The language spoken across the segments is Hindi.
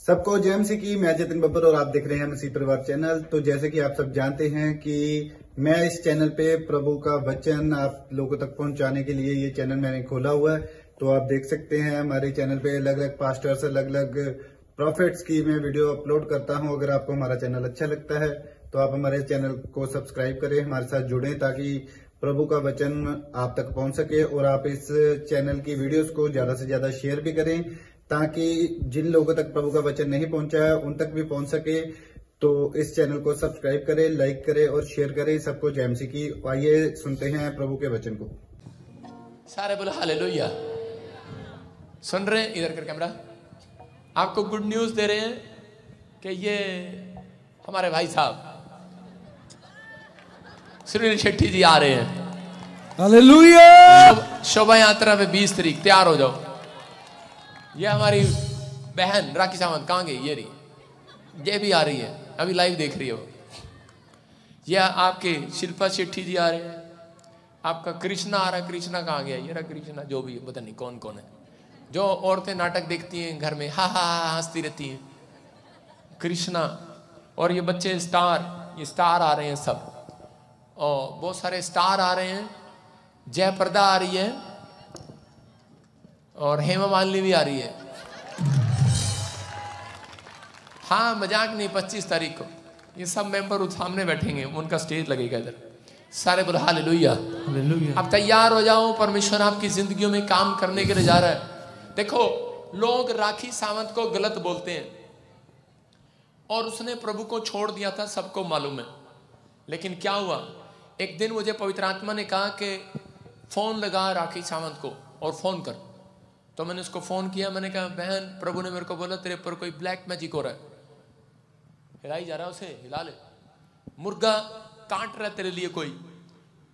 सबको जय मसीह की। मैं जतिन बब्बर और आप देख रहे हैं मसीह परिवार चैनल। तो जैसे कि आप सब जानते हैं कि मैं इस चैनल पे प्रभु का वचन आप लोगों तक पहुंचाने के लिए ये चैनल मैंने खोला हुआ है। तो आप देख सकते हैं हमारे चैनल पे अलग अलग पास्टर्स, अलग अलग प्रॉफिट्स की मैं वीडियो अपलोड करता हूं। अगर आपको हमारा चैनल अच्छा लगता है तो आप हमारे चैनल को सब्सक्राइब करें, हमारे साथ जुड़ें ताकि प्रभु का वचन आप तक पहुंच सके। और आप इस चैनल की वीडियोस को ज्यादा से ज्यादा शेयर भी करें ताकि जिन लोगों तक प्रभु का वचन नहीं पहुंचा है उन तक भी पहुंच सके। तो इस चैनल को सब्सक्राइब करें, लाइक करें और शेयर करें। सबको जय मसीह की। आइए सुनते हैं प्रभु के वचन को। सारे बोलो हालेलुया। सुन रहे हैं? इधर कर कैमरा। आपको गुड न्यूज दे रहे हैं कि ये हमारे भाई साहब सुनील शेट्टी जी आ रहे हैं। हालेलुया। शोभा यात्रा में 20 तारीख तैयार हो जाओ। ये हमारी बहन राखी सावंत कहाँ गई? ये रही, ये भी आ रही है, अभी लाइव देख रही हो। ये आपके शिल्पा शेट्टी जी आ रहे हैं, आपका कृष्णा आ रहा है। कृष्णा कहाँ गया? ये रहा कृष्णा, जो भी पता नहीं कौन कौन है। जो औरतें नाटक देखती हैं घर में, हा हा हंसती रहती हैं, कृष्णा। और ये बच्चे स्टार, ये स्टार आ रहे हैं सब, और बहुत सारे स्टार आ रहे हैं। जयप्रदा आ रही है और हेमा मालिनी भी आ रही है। हाँ मजाक नहीं, 25 तारीख को ये सब मेंबर उस सामने बैठेंगे, उनका स्टेज लगेगा इधर। सारे बोलो हालेलुया। हालेलुया। अब तैयार हो जाओ, परमेश्वर आपकी जिंदगियों में काम करने के लिए जा रहा है। देखो, लोग राखी सावंत को गलत बोलते हैं और उसने प्रभु को छोड़ दिया था, सबको मालूम है। लेकिन क्या हुआ, एक दिन मुझे पवित्र आत्मा ने कहा कि फोन लगा राखी सावंत को और फोन कर। तो मैंने उसको फोन किया। मैंने कहा बहन, प्रभु ने मेरे को बोला तेरे पर कोई ब्लैक मैजिक हो रहा है। हिलाई जा रहा है, उसे हिला ले। मुर्गा काट रहा है तेरे लिए कोई,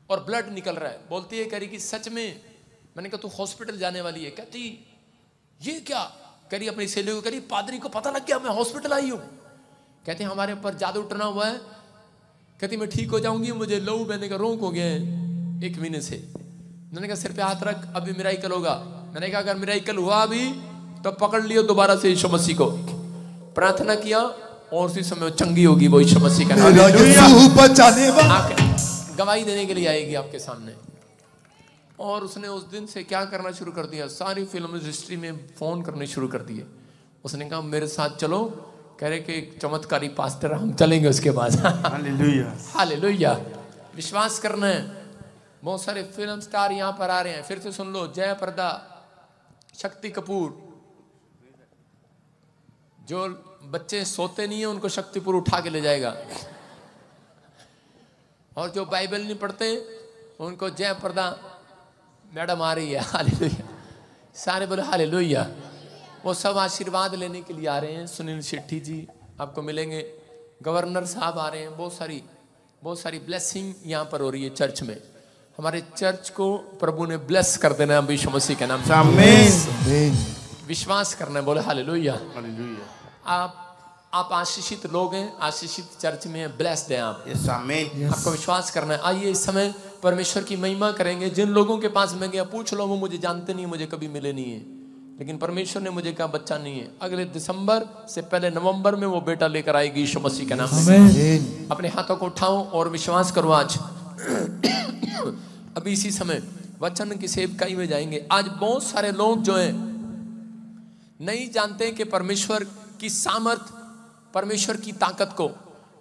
और ब्लड निकल रहा है। बोलती है, कह रही कि सच में? मैंने कहा तू हॉस्पिटल जाने वाली है। कहती ये क्या? कह रही अपनी सहेली को, कह रही पादरी को पता लग गया मैं हॉस्पिटल आई हूँ। कहते हमारे ऊपर जादू टना हुआ है। कहती मैं ठीक हो जाऊंगी, मुझे लहू बहने का रोग हो गया है 1 महीने से। मैंने कहा सिर पे हाथ रख, अभी मिराइकल होगा। मैंने कहा अगर मिराइकल हुआ अभी तो पकड़ लियो दोबारा से यीशु मसीह को। प्रार्थना किया और उसी समय चंगी होगी वो यीशु मसीह का नाम। गवाही देने के लिए आएगी आपके सामने। और उसने उस दिन से क्या करना शुरू कर दिया, सारी फिल्म इंडस्ट्री में फोन करने शुरू कर दिए। उसने कहा मेरे साथ चलो। कह रहे कि एक चमत्कारी पास्टर, हम चलेंगे उसके बाद। हालेलुया। हालेलुया। विश्वास करना है। बहुत सारे फिल्म स्टार यहाँ पर आ रहे हैं। फिर से सुन लो, जयप्रदा, शक्ति कपूर। जो बच्चे सोते नहीं है उनको शक्ति कपूर उठा के ले जाएगा, और जो बाइबल नहीं पढ़ते उनको जयप्रदा मैडम आ रही है। हालेलुया। सारे बोले हालेलुया। वो सब आशीर्वाद लेने के लिए आ रहे हैं। सुनील शेट्टी जी आपको मिलेंगे, गवर्नर साहब आ रहे हैं। बहुत सारी ब्लेसिंग यहाँ पर हो रही है चर्च में। हमारे चर्च को प्रभु ने ब्लेस कर देना है यीशु मसीह के नाम से। आमीन। विश्वास करना है, बोले हालेलुया। हालेलुया। आप आशीषित लोग हैं, आशीषित चर्च में हैं, ब्लेस्ड हैं आप। यस आमीन। आपको विश्वास करना है। आइए इस समय परमेश्वर की महिमा करेंगे। जिन लोगों के पास मैं गया, पूछ लो, वो मुझे जानते नहीं, मुझे कभी मिले नहीं है, लेकिन परमेश्वर ने मुझे कहा बच्चा नहीं है, अगले दिसंबर से पहले नवंबर में वो बेटा लेकर आएगी यीशु मसीह के नाम से। अपने हाथों को उठाओ और विश्वास करो। आज अभी इसी समय वचन की सेवकाई में जाएंगे। आज बहुत सारे लोग जो हैं नहीं जानते कि परमेश्वर की सामर्थ, परमेश्वर की ताकत को।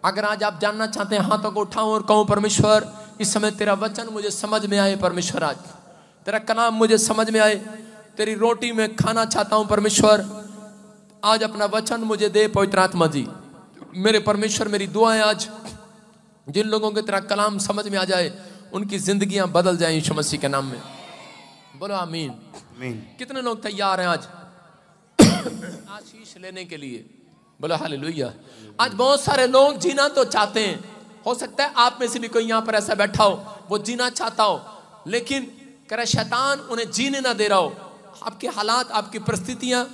अगर आज आप जानना चाहते हैं, हाथों को उठाओ और कहो परमेश्वर इस समय तेरा वचन मुझे समझ में आए। परमेश्वर आज तेरा कलाम मुझे समझ में आए। तेरी रोटी में खाना चाहता हूं परमेश्वर, आज अपना वचन मुझे दे पवित्र आत्मा जी। मेरे परमेश्वर, मेरी दुआ है आज जिन लोगों को तेरा कलाम समझ में आ जाए उनकी जिंदगियां बदल जाएं यीशु मसीह के नाम में। बोलो आमीन। कितने लोग तैयार हैं आज आशीष लेने के लिए? बोलो हालेलुया। आज बहुत सारे लोग जीना तो चाहते हैं। हो सकता है आप में से भी कोई यहाँ पर ऐसा बैठा हो, वो जीना चाहता हो, लेकिन कह रहा शैतान उन्हें जीने ना दे रहा हो। आपके हालात, आपकी परिस्थितियां,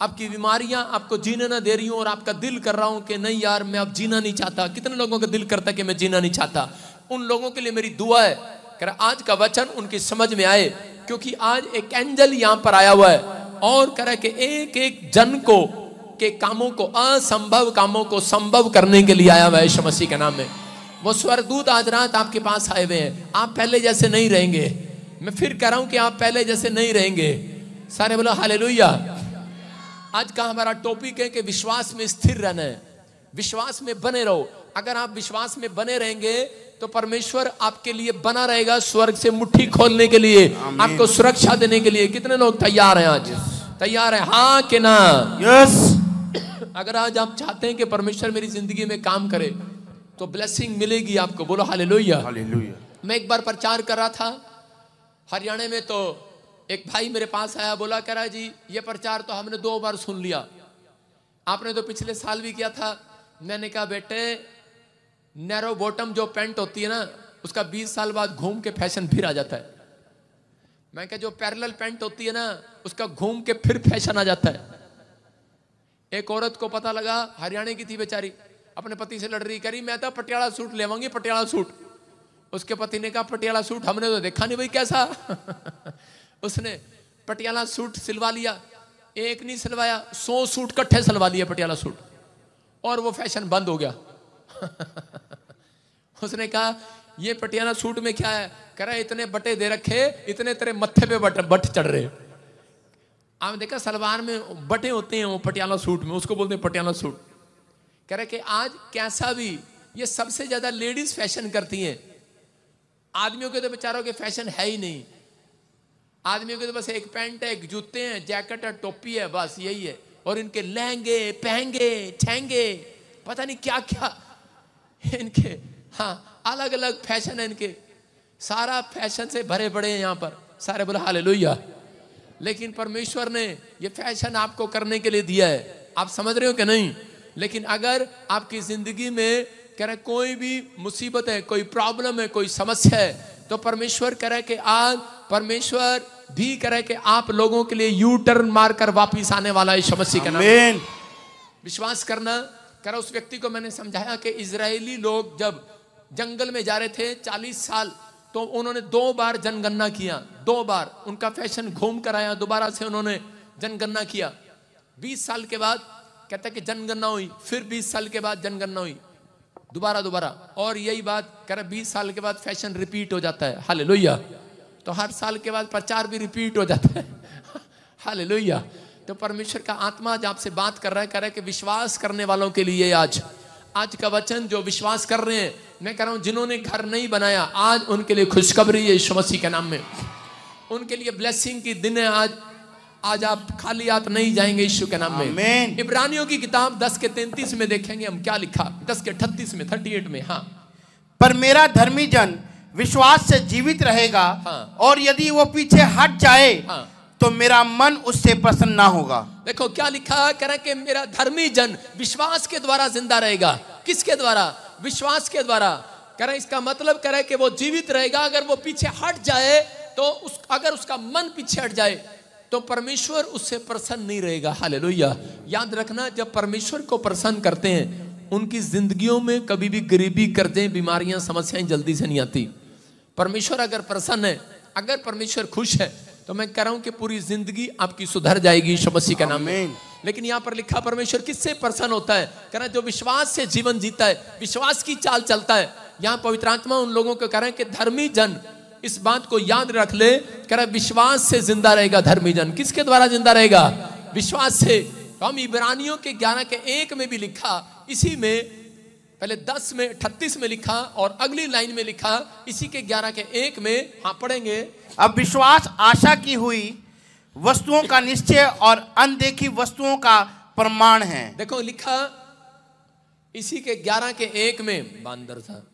आपकी बीमारियां आपको जीने ना दे रही हूं और आपका दिल कर रहा हूं कि नहीं यार मैं अब जीना नहीं चाहता। कितने लोगों का दिल करता है कि मैं जीना नहीं चाहता? उन लोगों के लिए मेरी दुआ है, कह रहा आज का वचन उनकी समझ में आए, क्योंकि आज एक एंजल यहां पर आया हुआ है और कह रहा है कि एक एक जन को के कामों को, असंभव कामों को संभव करने के लिए आया हुआ है यीशु मसीह के नाम में। वो स्वर्गदूत आज रात आपके पास आए हुए हैं। आप पहले जैसे नहीं रहेंगे। मैं फिर कह रहा हूं कि आप पहले जैसे नहीं रहेंगे। सारे बोलो हालेलुया। आज का हमारा टॉपिक है कि विश्वास में स्थिर रहना है, विश्वास में बने रहो। अगर आप विश्वास में बने रहेंगे तो परमेश्वर आपके लिए बना रहेगा, स्वर्ग से मुट्ठी खोलने के लिए, आपको सुरक्षा देने के लिए। कितने लोग तैयार हैं आज? तैयार है? हाँ कि ना? यस। अगर आज आप चाहते हैं कि परमेश्वर मेरी जिंदगी में काम करे तो ब्लेसिंग मिलेगी आपको। बोलो हालेलुया। हालेलुया। मैं एक बार प्रचार कर रहा था हरियाणा में, तो एक भाई मेरे पास आया, बोला कह रहा है जी ये प्रचार तो हमने 2 बार सुन लिया, आपने तो पिछले साल भी किया था। मैंने कहा बेटे नैरो बॉटम जो पैंट होती है ना उसका 20 साल बाद घूम के फैशन फिर आ जाता है। मैं कहा जो पैरेलल पैंट होती है ना उसका घूम के फिर फैशन आ जाता है। एक औरत को पता लगा, हरियाणा की थी बेचारी, अपने पति से लड़ रही, करी मैं तो पटियाला सूट लेवांगी, पटियाला सूट। उसके पति ने कहा पटियाला सूट हमने तो देखा नहीं भाई कैसा। उसने पटियाला सूट सिलवा लिया, एक नहीं सिलवाया 100 सूट इकट्ठे सिलवा लिए पटियाला सूट, और वो फैशन बंद हो गया। उसने कहा ये पटियाला सूट में क्या है? कह रहा है इतने बटे दे रखे, इतने तेरे मत्थे पे बट चढ़ रहे। आपने देखा सलवार में बटे होते हैं वो पटियाला सूट में, उसको बोलते हैं पटियाला सूट। कह रहे कि आज कैसा भी ये सबसे ज्यादा लेडीज फैशन करती हैं, आदमियों के तो बेचारों के फैशन है ही नहीं। आदमियों के तो बस एक पैंट है, एक जूते हैं, जैकेट है, टोपी है, बस यही है। और इनके लहंगे पहंगे छेंगे पता नहीं क्या क्या इनके, हाँ अलग अलग फैशन है इनके, सारा फैशन से भरे पड़े हैं यहाँ पर। सारे बोले हालेलुया। लेकिन परमेश्वर ने ये फैशन आपको करने के लिए दिया है, आप समझ रहे हो कि नहीं? लेकिन अगर आपकी जिंदगी में कह रहे कोई भी मुसीबत है, कोई प्रॉब्लम है, कोई समस्या है, तो परमेश्वर कह रहे कि आज परमेश्वर भी कह रहे कि आप लोगों के लिए यू टर्न मारकर वापिस आने वाला है यीशु मसीह का नाम। विश्वास करना। कह रहा उस व्यक्ति को मैंने समझाया कि इजरायली लोग जब जंगल में जा रहे थे 40 साल, तो उन्होंने 2 बार जनगणना किया, 2 बार उनका फैशन घूम कर आया, दोबारा से उन्होंने जनगणना किया। 20 साल के बाद कहता कि जनगणना हुई, फिर 20 साल के बाद जनगणना हुई, दोबारा, और यही बात कह रहा 20 साल के बाद फैशन रिपीट हो जाता है। हालेलुया। तो हर साल के बाद प्रचार भी रिपीट हो जाता है। हालेलुया। तो परमेश्वर का आत्मा आज आपसे बात कर रहा है, कह रहा है कि विश्वास करने वालों के लिए आज का वचन, जो विश्वास कर रहे हैं, मैं कह रहा हूं जिन्होंने घर नहीं बनाया आज उनके लिए खुशखबरी है यीशु मसीह के नाम में। उनके लिए ब्लेसिंग की दिन है आज आप खाली हाथ नहीं जाएंगे यीशु के नाम में। इब्रानियों की किताब 10 के 33 में देखेंगे हम क्या लिखा, 10 के 38 में 38 में। हाँ, पर मेरा धर्मी जन विश्वास से जीवित रहेगा, हाँ, और यदि वो पीछे हट जाए, हाँ, तो मेरा मन उससे प्रसन्न ना होगा। देखो क्या लिखा, कह रहा कि मेरा धर्मी जन विश्वास के द्वारा जिंदा रहेगा। किसके द्वारा? विश्वास के द्वारा। कह रहा इसका मतलब कह रहा है कि वो जीवित रहेगा। अगर वो पीछे हट जाए तो अगर उसका मन पीछे हट जाए तो परमेश्वर उससे प्रसन्न नहीं रहेगा। हालेलुया। याद रखना, जब परमेश्वर को प्रसन्न करते हैं उनकी जिंदगियों में कभी भी गरीबी, कर्जे, बीमारियां, समस्याएं जल्दी से नहीं आती। परमेश्वर अगर प्रसन्न है, अगर परमेश्वर खुश है, तो मैं कह रहा हूं कि पूरी जिंदगी आपकी सुधर जाएगी यीशु मसीह का नाम में। लेकिन यहां पर लिखा परमेश्वर किससे प्रसन्न होता है? कह रहा है जो विश्वास से जीवन जीता है, विश्वास की चाल चलता है। यहां पवित्र आत्मा उन लोगों को कह रहे हैं कि धर्मी जन इस बात को याद रख ले, कह रहा है विश्वास से जिंदा रहेगा धर्मी जन। किसके द्वारा जिंदा रहेगा? विश्वास से। तो हम इब्रानियों के 11 के 1 में भी लिखा, इसी में पहले 10 में 38 में लिखा और अगली लाइन में लिखा इसी के 11 के 1 में। हाँ पढ़ेंगे। अब विश्वास आशा की हुई वस्तुओं का निश्चय और अनदेखी वस्तुओं का प्रमाण है। देखो लिखा इसी के 11 के 1 में, बांदर था,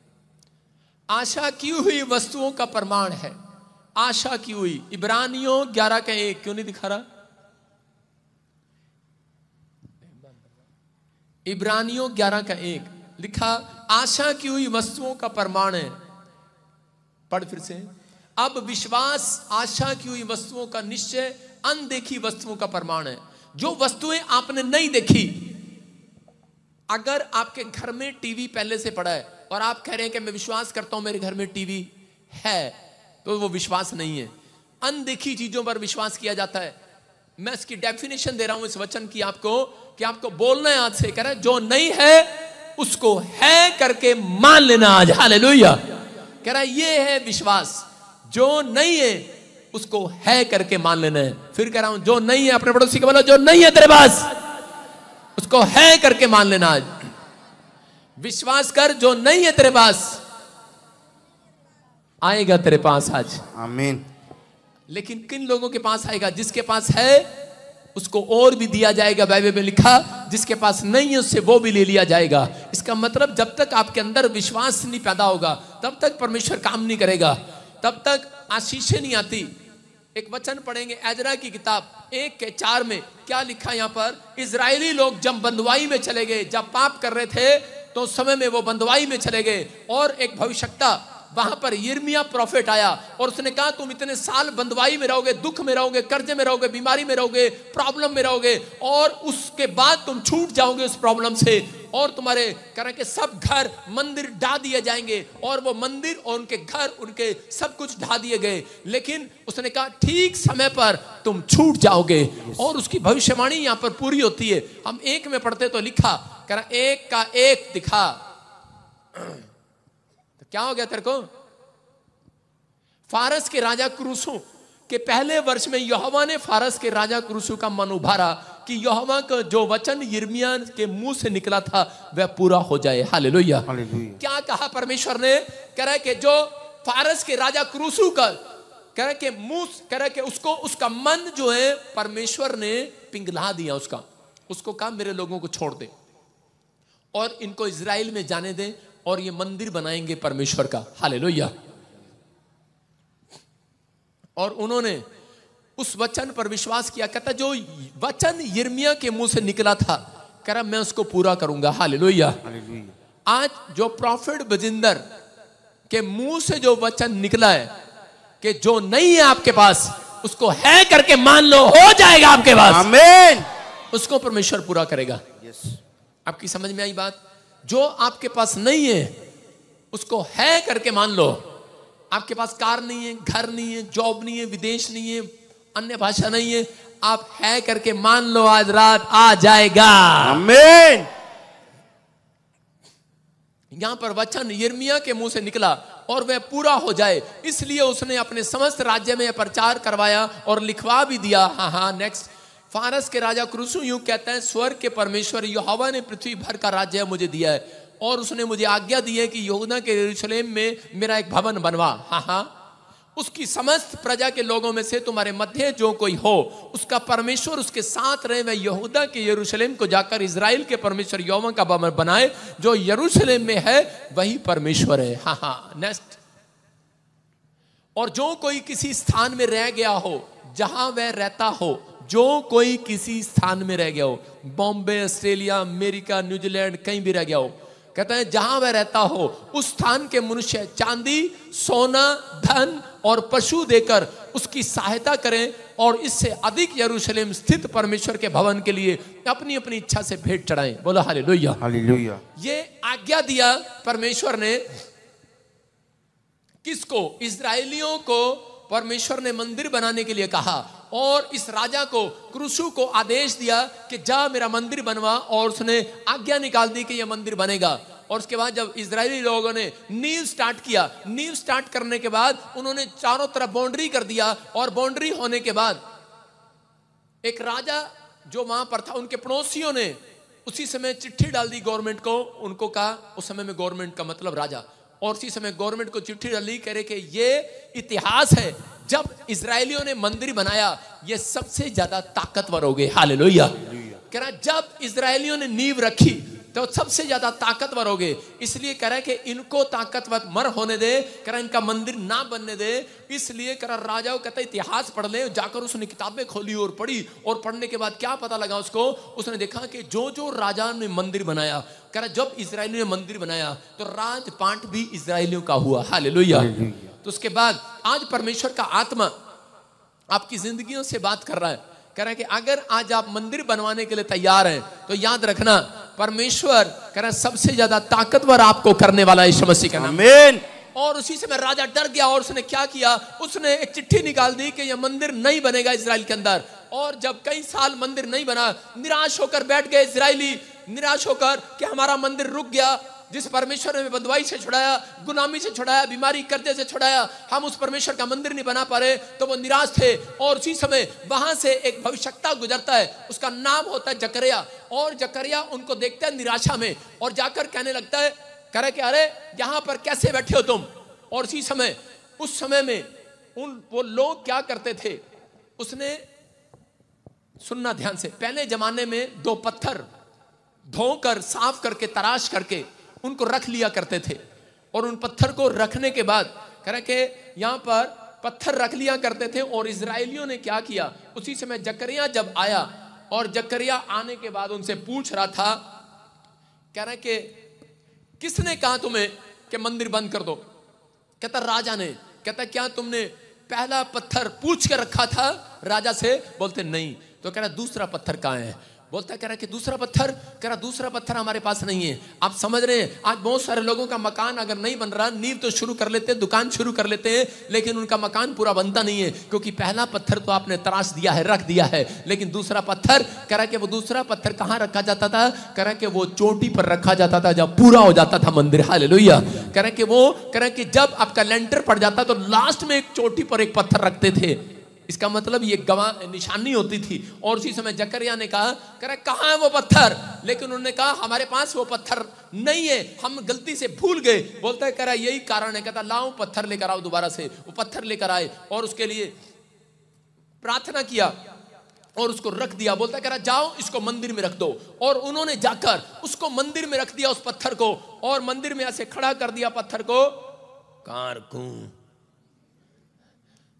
आशा की हुई वस्तुओं का प्रमाण है। आशा की हुई। इब्रानियों 11 के 1 क्यों नहीं दिखा रहा? इब्रानियों 11 का 1 लिखा आशा की हुई वस्तुओं का प्रमाण है। पढ़ फिर से। अब विश्वास आशा की हुई वस्तुओं का निश्चय, अनदेखी वस्तुओं का प्रमाण है। जो वस्तुएं आपने नहीं देखी, अगर आपके घर में टीवी पहले से पड़ा है और आप कह रहे हैं कि मैं विश्वास करता हूं मेरे घर में टीवी है, तो वो विश्वास नहीं है। अनदेखी चीजों पर विश्वास किया जाता है। मैं इसकी डेफिनेशन दे रहा हूं इस वचन की आपको, कि आपको बोलना है आज से। कह रहा है जो नहीं है उसको है करके मान लेना आज। हालेलुया। कह रहा है ये है विश्वास, जो नहीं है उसको है करके मान लेना है। फिर कह रहा हूं जो नहीं है, अपने पड़ोसी को बोलो जो नहीं है तेरे पास उसको है करके मान लेना आज। विश्वास कर, जो नहीं है तेरे पास आएगा तेरे पास आज। आमीन। लेकिन किन लोगों के पास आएगा? जिसके पास है उसको और भी दिया जाएगा। बाइबल में लिखा, जिसके पास नहीं है उससे वो भी ले लिया जाएगा। इसका मतलब जब तक आपके अंदर विश्वास नहीं पैदा होगा तब तक परमेश्वर काम नहीं करेगा, तब तक आशीषें नहीं आती। एक वचन पढ़ेंगे एजरा की किताब 1:4 में, क्या लिखा यहाँ पर? इजरायली लोग जब बंदवाई में चले गए, जब पाप कर रहे थे तो उस समय में वो बंदवाई में चले गए, और एक भविष्यवक्ता वहां पर यिर्मयाह प्रोफेट आया और उसने कहा तुम इतने साल बंदवाई में रहोगे, दुख में रहोगे, कर्जे में रहोगे, बीमारी में रहोगे, प्रॉब्लम में रहोगे, और उसके बाद तुम छूट जाओगे उस प्रॉब्लम से, और तुम्हारे कह के सब घर मंदिर ढा दिए जाएंगे। और वो मंदिर और उनके घर, उनके सब कुछ ढा दिए गए। लेकिन उसने कहा ठीक समय पर तुम छूट जाओगे, और उसकी भविष्यवाणी यहां पर पूरी होती है। हम 1 में पढ़ते तो लिखा, कह रहा 1 का 1 दिखा, क्या हो गया तेरे को? फारस के राजा कुरुसु के पहले वर्ष में यहोवा ने फारस के राजा कुरुसु का मन उभारा कि यहोवा का जो वचन यिर्मयाह के मुंह से निकला था वह पूरा हो जाए। हालेलुया। क्या कहा परमेश्वर ने? कह रहा है कि जो फारस के राजा कुरुसु का कह रहा है कि मुंह, कह रहा है कि उसको, उसका मन जो है परमेश्वर ने पिघला दिया उसको कहा मेरे लोगों को छोड़ दे और इनको इजराइल में जाने दे और ये मंदिर बनाएंगे परमेश्वर का। हालेलुया। और उन्होंने उस वचन पर विश्वास किया। कहता जो वचन यिर्मयाह के मुंह से निकला था, कह रहा मैं उसको पूरा करूंगा। हालेलुया। आज जो प्रॉफिट बजिंदर के मुंह से जो वचन निकला है कि जो नहीं है आपके पास उसको है करके मान लो, हो जाएगा आपके पास। आमीन। उसको परमेश्वर पूरा करेगा। आपकी समझ में आई बात? जो आपके पास नहीं है उसको है करके मान लो। आपके पास कार नहीं है, घर नहीं है, जॉब नहीं है, विदेश नहीं है, अन्य भाषा नहीं है, आप है करके मान लो, आज रात आ जाएगा। आमीन। यहां पर वचन यिर्मयाह के मुंह से निकला और वह पूरा हो जाए, इसलिए उसने अपने समस्त राज्य में प्रचार करवाया और लिखवा भी दिया। हाँ, नेक्स्ट। फारस के राजा कुरुसु यूं कहते हैं, स्वर्ग के परमेश्वर यहोवा ने पृथ्वी भर का राज्य मुझे दिया है और उसने मुझे आज्ञा दी है कि यहूदा के यरूशलेम में मेरा एक भवन बनवा। हाँ, उसकी समस्त प्रजा के लोगों में से तुम्हारे मध्य जो कोई हो उसका परमेश्वर उसके साथ रहे। वह यहूदा के यरूशलेम को जाकर इजराइल के परमेश्वर यहोवा का भवन बनाए। जो यरूशलेम में है वही परमेश्वर है। हाँ, नेक्स्ट। और जो कोई किसी स्थान में रह गया हो, जहां वह रहता हो, जो कोई किसी स्थान में रह गया हो, बॉम्बे, ऑस्ट्रेलिया, अमेरिका, न्यूजीलैंड, कहीं भी रह गया हो, कहता है जहां वह रहता हो उस स्थान के मनुष्य चांदी, सोना, धन और पशु देकर उसकी सहायता करें और इससे अधिक यरूशलेम स्थित परमेश्वर के भवन के लिए अपनी अपनी इच्छा से भेंट चढ़ाएं। बोलो हालेलुया। हालेलुया। ये आज्ञा दिया परमेश्वर ने किसको? इजरायलियों को परमेश्वर ने मंदिर बनाने के लिए कहा और इस राजा को, कुरुसु को आदेश दिया कि जा मेरा मंदिर बनवा, और उसने आज्ञा निकाल दी कि यह मंदिर बनेगा। और उसके बाद जब इजरायली लोगों ने नींव स्टार्ट किया, नींव स्टार्ट करने के बाद उन्होंने चारों तरफ बाउंड्री कर दिया और बाउंड्री होने के बाद एक राजा जो वहां पर था, उनके पड़ोसियों ने उसी समय चिट्ठी डाल दी गवर्नमेंट को। उनको कहा, उस समय में गवर्नमेंट का मतलब राजा, और उसी समय गवर्नमेंट को चिट्ठी डाली करे कि ये इतिहास है जब इजरायलियों ने मंदिर बनाया ये सबसे ज्यादा ताकतवर हो गए। हालेलुया। कह रहा जब इजरायलियों ने नींव रखी तो सबसे ज्यादा ताकतवर हो गए, इसलिए कह रहा है कि इनको ताकतवर मर होने दे, कह रहा इनका मंदिर ना बनने दे। इसलिए कह रहा राजा कहता इतिहास पढ़ ले। जाकर उसने किताबें खोली और पढ़ी, और पढ़ने के बाद क्या पता लगा उसको? उसने देखा कि जो जो राजा ने मंदिर बनाया, कह रहा जब इजरायलियों ने मंदिर बनाया तो राजपाट भी इजरायलियों का हुआ। हालेलुया। तो उसके बाद आज परमेश्वर का आत्मा आपकी जिंदगियों से बात कर रहा है, कह रहा है कि अगर आज आप मंदिर बनवाने के लिए तैयार हैं तो याद रखना परमेश्वर कह रहा है सबसे ज्यादा ताकतवर आपको करने वाला है यीशु मसीह का नाम। आमीन। और उसी समय राजा डर गया और उसने क्या किया? उसने एक चिट्ठी निकाल दी कि यह मंदिर नहीं बनेगा इजराइल के अंदर। और जब कई साल मंदिर नहीं बना, निराश होकर बैठ गए इजरायली, निराश होकर कि हमारा मंदिर रुक गया। जिस परमेश्वर ने हमें बंधुआई से छुड़ाया, गुलामी से छुड़ाया, बीमारी कर्जे से छुड़ाया, हम उस परमेश्वर का मंदिर नहीं बना पा रहे, तो वो निराश थे। और उसी समय वहां से एक भविष्यवक्ता गुजरता है, उसका नाम होता है जकरिया। और जकरिया उनको देखता है निराशा में और जाकर कहने लगता है, कह रहे कि अरे यहां पर कैसे बैठे हो तुम। और उसी समय, उस समय में वो लोग क्या करते थे, उसने सुनना ध्यान से, पहले जमाने में 2 पत्थर धोकर साफ करके तराश करके उनको रख लिया करते थे। और उन पत्थर को रखने के बाद कह रहे कि यहां पर पत्थर रख लिया करते थे। और इजरायलियों ने क्या किया, उसी समय जकरिया जब आया, और जकरिया आने के बाद उनसे पूछ रहा था, कह रहे कि किसने कहा तुम्हें कि मंदिर बंद कर दो। कहता राजा ने। कहता क्या तुमने पहला पत्थर पूछ के रखा था राजा से? बोलते नहीं। तो कह रहा दूसरा पत्थर कहाँ है? बोलता कह रहा कि दूसरा पत्थर? कह रहा दूसरा पत्थर हमारे पास नहीं है। आप समझ रहे हैं, आज बहुत सारे लोगों का मकान अगर नहीं बन रहा, नींव तो शुरू कर लेते हैं, दुकान शुरू कर लेते हैं, लेकिन उनका मकान पूरा बनता नहीं है, क्योंकि पहला पत्थर तो आपने तराश दिया है, रख दिया है, लेकिन दूसरा पत्थर, कह रहा कि वो दूसरा पत्थर कहाँ रखा जाता था? कह रहा कि वो चोटी पर रखा जाता था जब पूरा हो जाता था मंदिर। हालेलुया। कह रहा कि वो, कह रहा कि जब आपका लेंटर पड़ जाता तो लास्ट में एक चोटी पर एक पत्थर रखते थे। इसका मतलब ये गवाह निशानी होती थी। और उसी समय जकरिया ने कहा, कहाँ है वो पत्थर? लेकिन उन्होंने कहा हमारे पास वो पत्थर नहीं है, हम गलती से भूल गए। बोलता है कह रहा यही कारण है। कहता लाओ पत्थर लेकर आओ दोबारा से। वो पत्थर लेकर आए और उसके लिए प्रार्थना किया और उसको रख दिया। बोलता कह रहा जाओ इसको मंदिर में रख दो। और उन्होंने जाकर उसको मंदिर में रख दिया, उस पत्थर को, और मंदिर में ऐसे खड़ा कर दिया पत्थर को, कारकू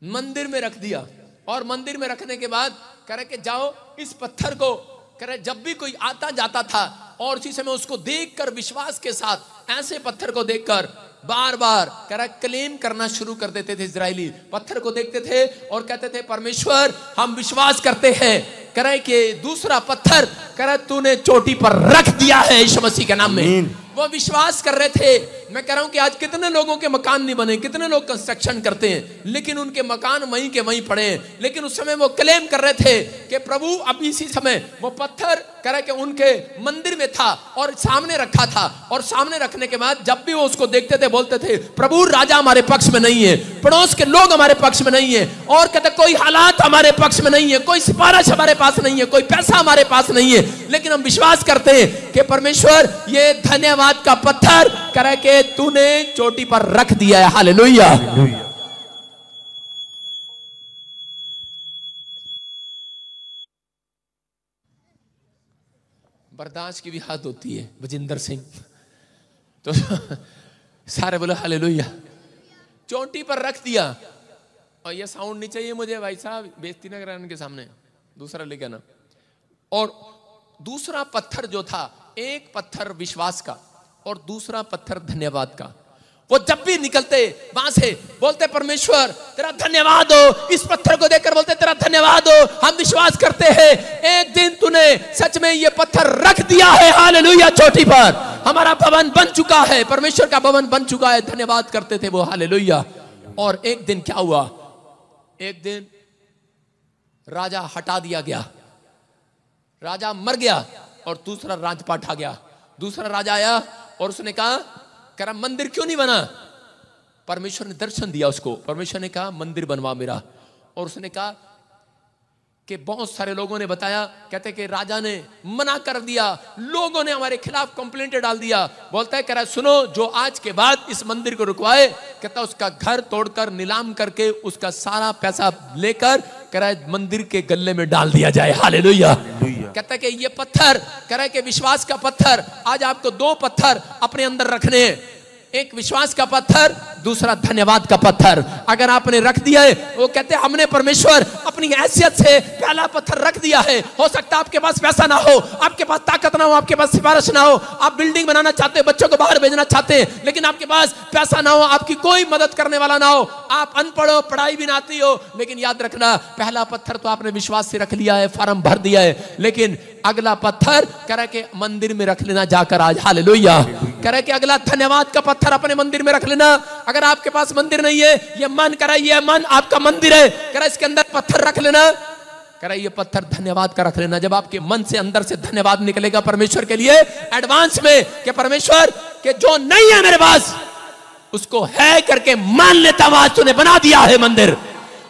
मंदिर में रख दिया। और मंदिर में रखने के बाद कह रहे कि जाओ इस पत्थर को, कह रहे जब भी कोई आता जाता था और उसी समय उसको देखकर विश्वास के साथ, ऐसे पत्थर को देखकर बार बार कह रहा क्लेम करना शुरू कर देते थे। इजरायली पत्थर को देखते थे और कहते थे परमेश्वर हम विश्वास करते हैं, कह रहे कि दूसरा पत्थर कह रहा तूने चोटी पर रख दिया है यीशु मसीह के नाम में। वो विश्वास कर रहे थे। मैं कह रहा हूं कि आज कितने लोगों के मकान नहीं बने, कितने लोग कंस्ट्रक्शन करते हैं लेकिन उनके मकान वहीं के वहीं पड़े हैं। लेकिन उस समय वो क्लेम कर रहे थे कि प्रभु अब इसी समय वो पत्थर कह रहे कि उनके मंदिर में था और सामने रखा था। और सामने रखने के बाद जब भी वो उसको देखते थे बोलते थे प्रभु राजा हमारे पक्ष में नहीं है, पड़ोस के लोग हमारे पक्ष में नहीं है, और कहते कोई हालात हमारे पक्ष में नहीं है, कोई सिफारिश हमारे पास नहीं है, कोई पैसा हमारे पास नहीं है, लेकिन हम विश्वास करते हैं कि परमेश्वर ये धन्यवाद का पत्थर करे के तूने चोटी पर रख दिया है। हालेलुया। बर्दाश्त की भी हद होती है। बजिंदर सिंह तो सारे बोले हालेलुया। चोटी पर रख दिया। और ये साउंड नहीं चाहिए मुझे भाई साहब, बेइज्जती ना कराने के सामने, दूसरा लेके ना। और दूसरा पत्थर जो था, एक पत्थर विश्वास का और दूसरा पत्थर धन्यवाद का। वो जब भी निकलते वहां से बोलते परमेश्वर तेरा धन्यवाद हो। इस पत्थर को देखकर बोलते तेरा धन्यवाद हो, हम विश्वास करते हैं एक दिन तूने सच में ये पत्थर रख दिया है। हालेलुया। चोटी पर हमारा भवन बन चुका है, परमेश्वर का भवन बन चुका है। धन्यवाद करते थे वो। हालेलुया। और एक दिन क्या हुआ, एक दिन राजा हटा दिया गया, राजा मर गया और दूसरा राजपाट आ गया। दूसरा राजा आया और उसने कहा कह मंदिर क्यों नहीं बना? परमेश्वर ने दर्शन दिया उसको। परमेश्वर ने कहा मंदिर बनवा मेरा। और उसने कहा कि बहुत सारे लोगों ने बताया, कहते कि राजा ने मना कर दिया, लोगों ने हमारे खिलाफ कंप्लेंट डाल दिया। बोलता है कह रहा सुनो, जो आज के बाद इस मंदिर को रुकवाए, कहता उसका घर तोड़कर नीलाम करके उसका सारा पैसा लेकर कह रहा है मंदिर के गल्ले में डाल दिया जाए। हालेलुया। कहता है कि ये पत्थर कह रहा है कि विश्वास का पत्थर, आज आपको 2 पत्थर अपने अंदर रखने हैं, एक विश्वास का पत्थर, दूसरा धन्यवाद का पत्थर। अगर आपने रख दिया है, वो कहते हैं हमने परमेश्वर अपनी हैसियत से पहला पत्थर रख दिया है। हो सकता है आपके पास पैसा ना हो, आपके पास ताकत ना हो, आपके पास सिफारिश ना हो, आप बिल्डिंग बनाना चाहते हैं, बच्चों को बाहर भेजना चाहते हैं, लेकिन आपके पास पैसा ना हो, आपकी कोई मदद करने वाला ना हो, आप अनपढ़ हो, पढ़ाई भी ना आती हो, लेकिन याद रखना पहला पत्थर तो आपने विश्वास से रख लिया है, फॉर्म भर दिया है, लेकिन अगला पत्थर कह रहा कि मंदिर में रख लेना जाकर आज। हालेलुया। कह रहा कि अगला धन्यवाद का पत्थर अपने मंदिर में रख लेना। अगर आपके पास मंदिर नहीं है, ये मन कह रहा है ये मन आपका मंदिर है, कह रहा इसके अंदर पत्थर रख लेना। कह कह रहा ये पत्थर धन्यवाद का रख लेना। जब आपके मन से अंदर से धन्यवाद निकलेगा परमेश्वर के लिए एडवांस में कि परमेश्वर के जो नहीं है मेरे पास उसको है करके मान लेता हूं। आज तूने बना दिया है मंदिर,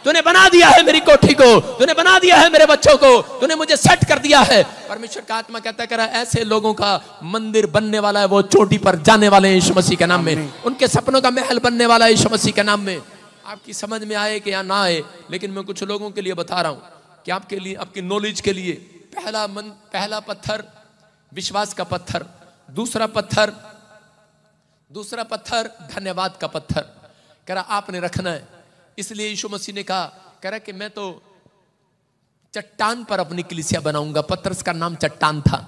तूने बना दिया है मेरी कोठी को, तूने बना दिया है मेरे बच्चों को, तूने मुझे सेट कर दिया है। परमेश्वर का आत्मा कहता है, कह रहा ऐसे लोगों का मंदिर बनने वाला है, वो चोटी पर जाने वाले हैं यीशु मसीह के नाम में, उनके सपनों का महल बनने वाला है यीशु मसीह के नाम में। आपकी समझ में आए कि या ना आए, लेकिन मैं कुछ लोगों के लिए बता रहा हूं कि आपके लिए, आपकी नॉलेज के लिए, पहला पत्थर विश्वास का पत्थर, दूसरा पत्थर धन्यवाद का पत्थर। कह रहा आपने रखना है। इसलिए यीशु मसीह ने कहा, कह रहा कि मैं तो चट्टान पर अपनी कलीसिया बनाऊंगा। पतरस का नाम चट्टान था।